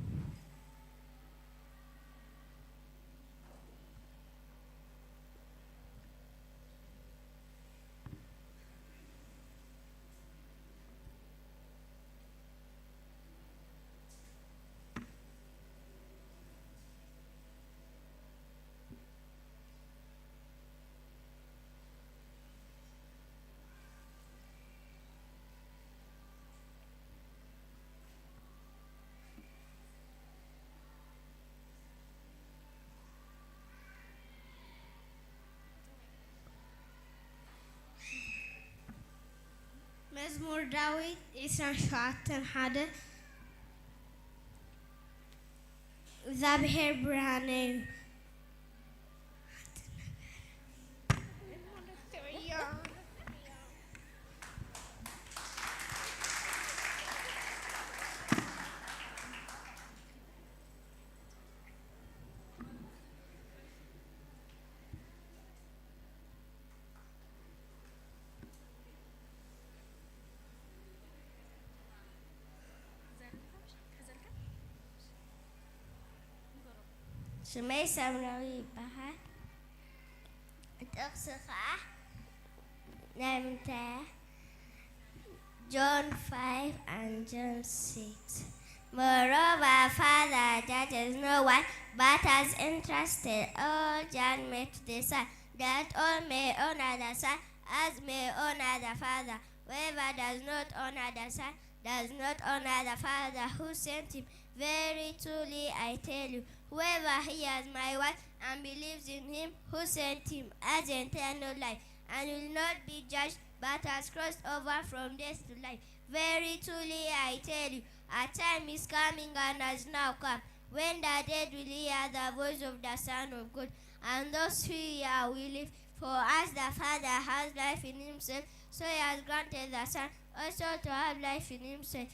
መዝሙር ዳዊት 27:1 እግዚአብሔር ብርሃኔ ስሜ ሰምራዊ ይባሃል ጥቅስ ከዓ ናይ ምንታይ John 5 and John 6 Moreover, Father, that is no one but has entrusted all judgment to the Son, that all may honor the Son as may honor the Father. Whoever does not honor the Son does not honor the Father who sent him. Very truly I tell you, whoever hears my word and believes in him who sent him has eternal life and will not be judged but has crossed over from death to life. Very truly I tell you, a time is coming and has now come when the dead will hear the voice of the Son of God, and those who hear will live. For as the Father has life in himself, so he has granted the Son also to have life in himself.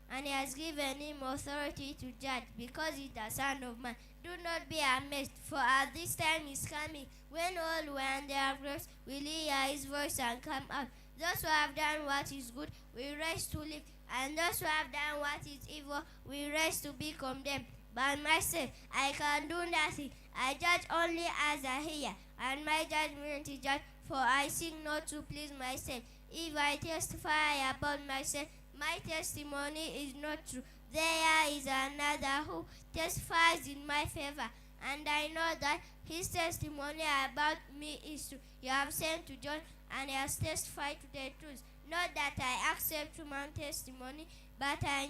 And he has given him authority to judge, because he is the Son of Man. Do not be amazed, for at this time is coming, when all who are in their graves will hear his voice and come out. Those who have done what is good will rise to live, and those who have done what is evil will rise to be condemned. By myself I can do nothing. I judge only as I hear, and my judgment is just, for I seek not to please myself. If I testify about myself, my testimony is not true. there is another who testifies in my favor, and I know that his testimony about me is true. You have sent to John, and he has testified to the truth. Not that I accept human testimony, but I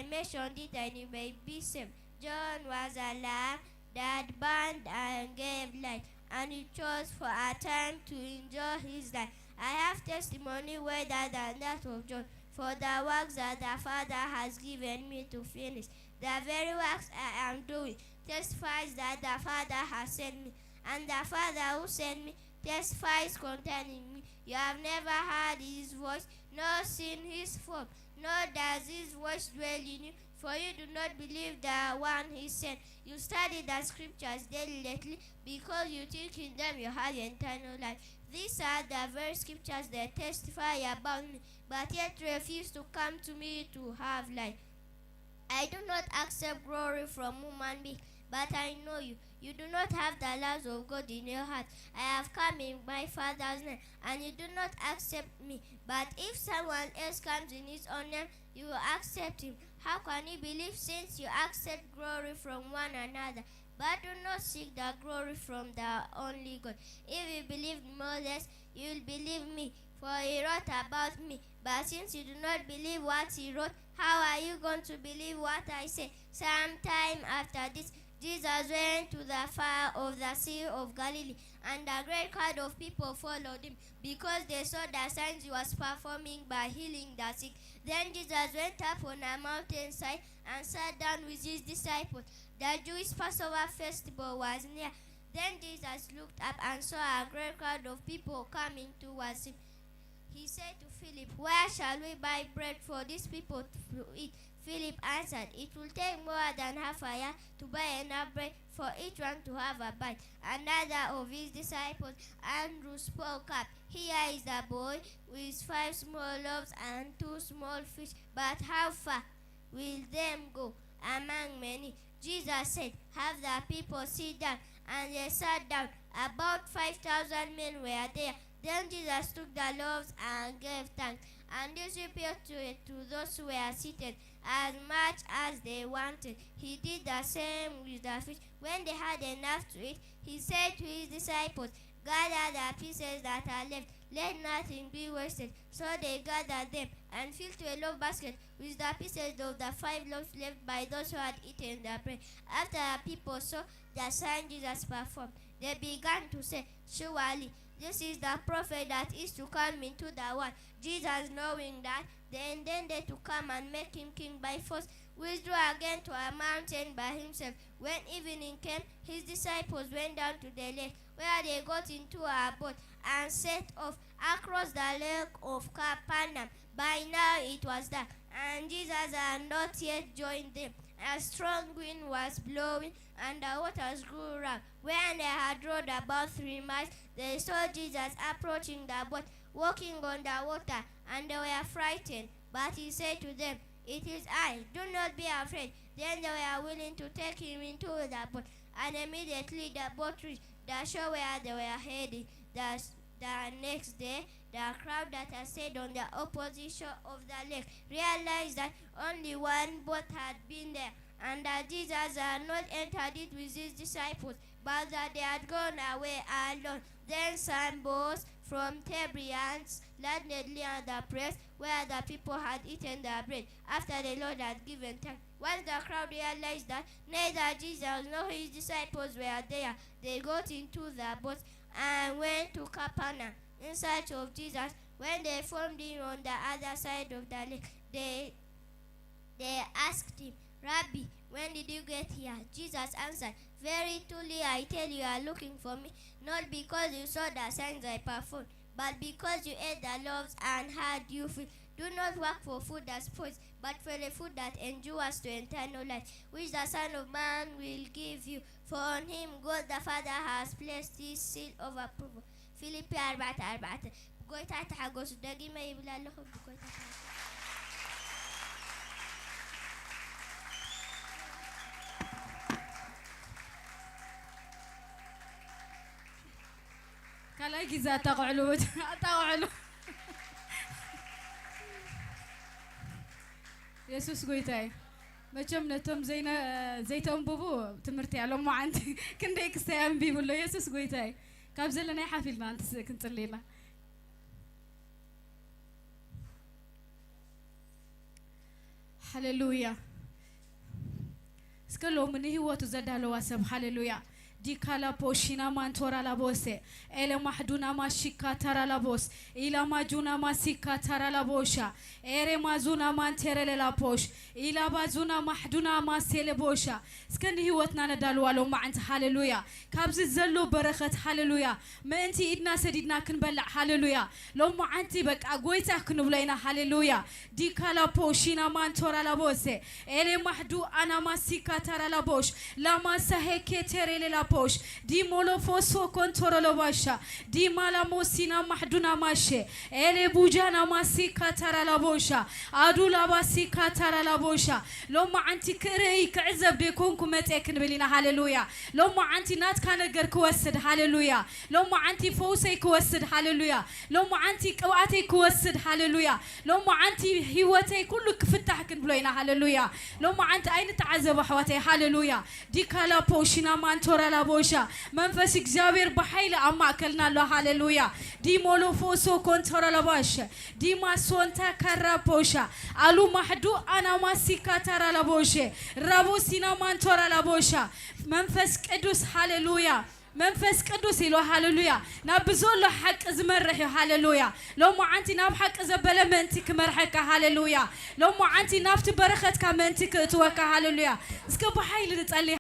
mentioned it and you may be saved. John was a lamp that burned and gave light, and he chose for a time to enjoy his life. I have testimony greater than that of John, for the works that the Father has given me to finish. The very works I am doing testifies that the Father has sent me, and the Father who sent me testifies concerning me. You have never heard his voice, nor seen his form, nor does his voice dwell in you, for you do not believe the one he sent. You study the scriptures diligently, because you think in them you have eternal life. These are the very scriptures that testify about me, but yet refuse to come to me to have life. I do not accept glory from human beings, but I know you. You do not have the laws of God in your heart. I have come in my Father's name, and you do not accept me. But if someone else comes in his own name, you will accept him. How can you believe, since you accept glory from one another, but do not seek the glory from the only God? If you believed Moses, you will believe me, for he wrote about me. But since you do not believe what he wrote, how are you going to believe what I say? Sometime after this, Jesus went to the far of the Sea of Galilee, and a great crowd of people followed him, because they saw the signs he was performing by healing the sick. Then Jesus went up on a mountainside and sat down with his disciples. The Jewish Passover festival was near. Then Jesus looked up and saw a great crowd of people coming towards him. He said to Philip, "Where shall we buy bread for these people to eat?" Philip answered, "It will take more than half a year to buy enough bread for each one to have a bite." Another of his disciples, Andrew, spoke up. "Here is a boy with 5 small loaves and 2 small fish, but how far will them go among many?" Jesus said, "Have the people sit down." And they sat down. About 5,000 men were there. Then Jesus took the loaves and gave thanks, and distributed to those who were seated as much as they wanted. He did the same with the fish. When they had enough to eat, he said to his disciples, "Gather the pieces that are left, let nothing be wasted." So they gathered them and filled 12 baskets with the pieces of the 5 loaves left by those who had eaten the bread. After the people saw the sign Jesus performed, they began to say, "Surely this is the prophet that is to come into the world." Jesus, knowing that they intended to come and make him king by force, withdrew again to a mountain by himself. When evening came, his disciples went down to the lake, where they got into a boat and set off across the lake of Capernaum. By now it was dark, and Jesus had not yet joined them. A strong wind was blowing, and the waters grew rough. When they had rowed about 3 miles, they saw Jesus approaching the boat, walking on the water, and they were frightened. But he said to them, "It is I, do not be afraid." Then they were willing to take him into the boat, and immediately the boat reached the shore where they were heading. The next day, the crowd that had stayed on the opposite shore of the lake realized that only one boat had been there, and that Jesus had not entered it with his disciples, but that they had gone away alone. Then some boats from Tiberias landed near the place where the people had eaten their bread after the Lord had given thanks. Once the crowd realized that neither Jesus nor his disciples were there, they got into the boats and went to Capernaum in search of Jesus. When they found him on the other side of the lake, they asked him, "Rabbi, when did you get here?" Jesus answered, "Very truly I tell you, are looking for me, not because you saw the signs I performed, but because you ate the loaves and had you filled. Do not work for food that spoils, but for the food that endures to eternal life, which the Son of Man will give you. For on him God the Father has placed his seal of approval." ፊልጵ 4:4 ብጎይታ ተሓገሱ ደጊመ ይብላ ኣለኹ ብጎይታ ተሓገሱ ካልኣይ ግዜ ኣታቑዕሉ ኢየሱስ ጎይታይ መቼም ነቶም ዘይተንብቡ ትምህርት ያለው ማዓንቲ ክንደይ ክስተያም ቢብሎ ኢየሱስ ጎይታይ ካብ ዘለና ሓፊልና አንተ ክንጽልይና ሃሌሉያ እስከሎ ምን ህይወቱ ዘዳለው አሰብ ሃሌሉያ ዲካላ ፖሽና ማንቶራ ላቦሴ ኤለ ማህዱና ማሽካ ተራ ላቦስ ኢላ ማጁና ማሲካ ተራ ላቦሻ ኤሬ ማዙና ማንቴረለ ላፖሽ ኢላ ባዙና ማህዱና ማሴለ ቦሻ እስከን ህይወትና ነዳልዋለው ማዓንተ ሃሌሉያ ካብዚ ዘሎ በረኸት ሃሌሉያ ምእንቲ ኢድና ሰዲድና ክንበልዕ ሃሌሉያ ሎም ማዓንቲ በቃ ጎይታ ክንብለይና ሃሌሉያ ዲካላ ፖሽና ማንቶራ ላቦሴ ኤለ ማህዱ አና ማሲካ ተራ ላቦሽ ላማሳሄኬ ተረለ ላፖሽ ዲ ሞሎፎሶ ኮንቶሮሎ ባሻ ዲ ማላሞሲና ማህዱና ማሼ ኤሌ ቡጃና ማሲካ ተራ ላቦሻ አዱላ ባሲካ ተራ ላቦሻ ሎማ አንቲ ክረይ ክዕዘብ ደኮንኩ መጤክን በሊና ሃሌሉያ ሎማ አንቲ ናትካ ነገር ክወስድ ሃሌሉያ ሎማ አንቲ ፎውሰይ ክወስድ ሃሌሉያ ሎማ አንቲ ቅባቴ ክወስድ ሃሌሉያ ሎማ አንቲ ህይወተይ ኩሉ ክፍታህ ክንብሎይና ሃሌሉያ ሎማ አንቲ አይን ተዓዘበ حواتي ሃሌሉያ ዲካላ ፖሽና ማንቶራ ላቦሻ መንፈስ እግዚአብሔር በኃይል አማከልና له ሃሌሉያ ዲሞሎፎሶ ኮንቶራ ላባሽ ዲማሶንታ ካራፖሻ አሉ ማህዱ አናማሲካ ተራ ላቦሼ ራቦሲና ማንቶራ ላቦሻ መንፈስ ቅዱስ ሃሌሉያ መንፈስ ቅዱስ ይሎ ሃሌሉያ ናብዞሎ ሐቅ ዝመርህ ሃሌሉያ ሎሞ አንቲ ናብ ሐቅ ዘበለ መንቲ ክመርሐካ ሃሌሉያ ሎሞ አንቲ ናፍቲ በረኸትካ መንቲ ክትወካ ሃሌሉያ እስከ በኃይል ንጸልይ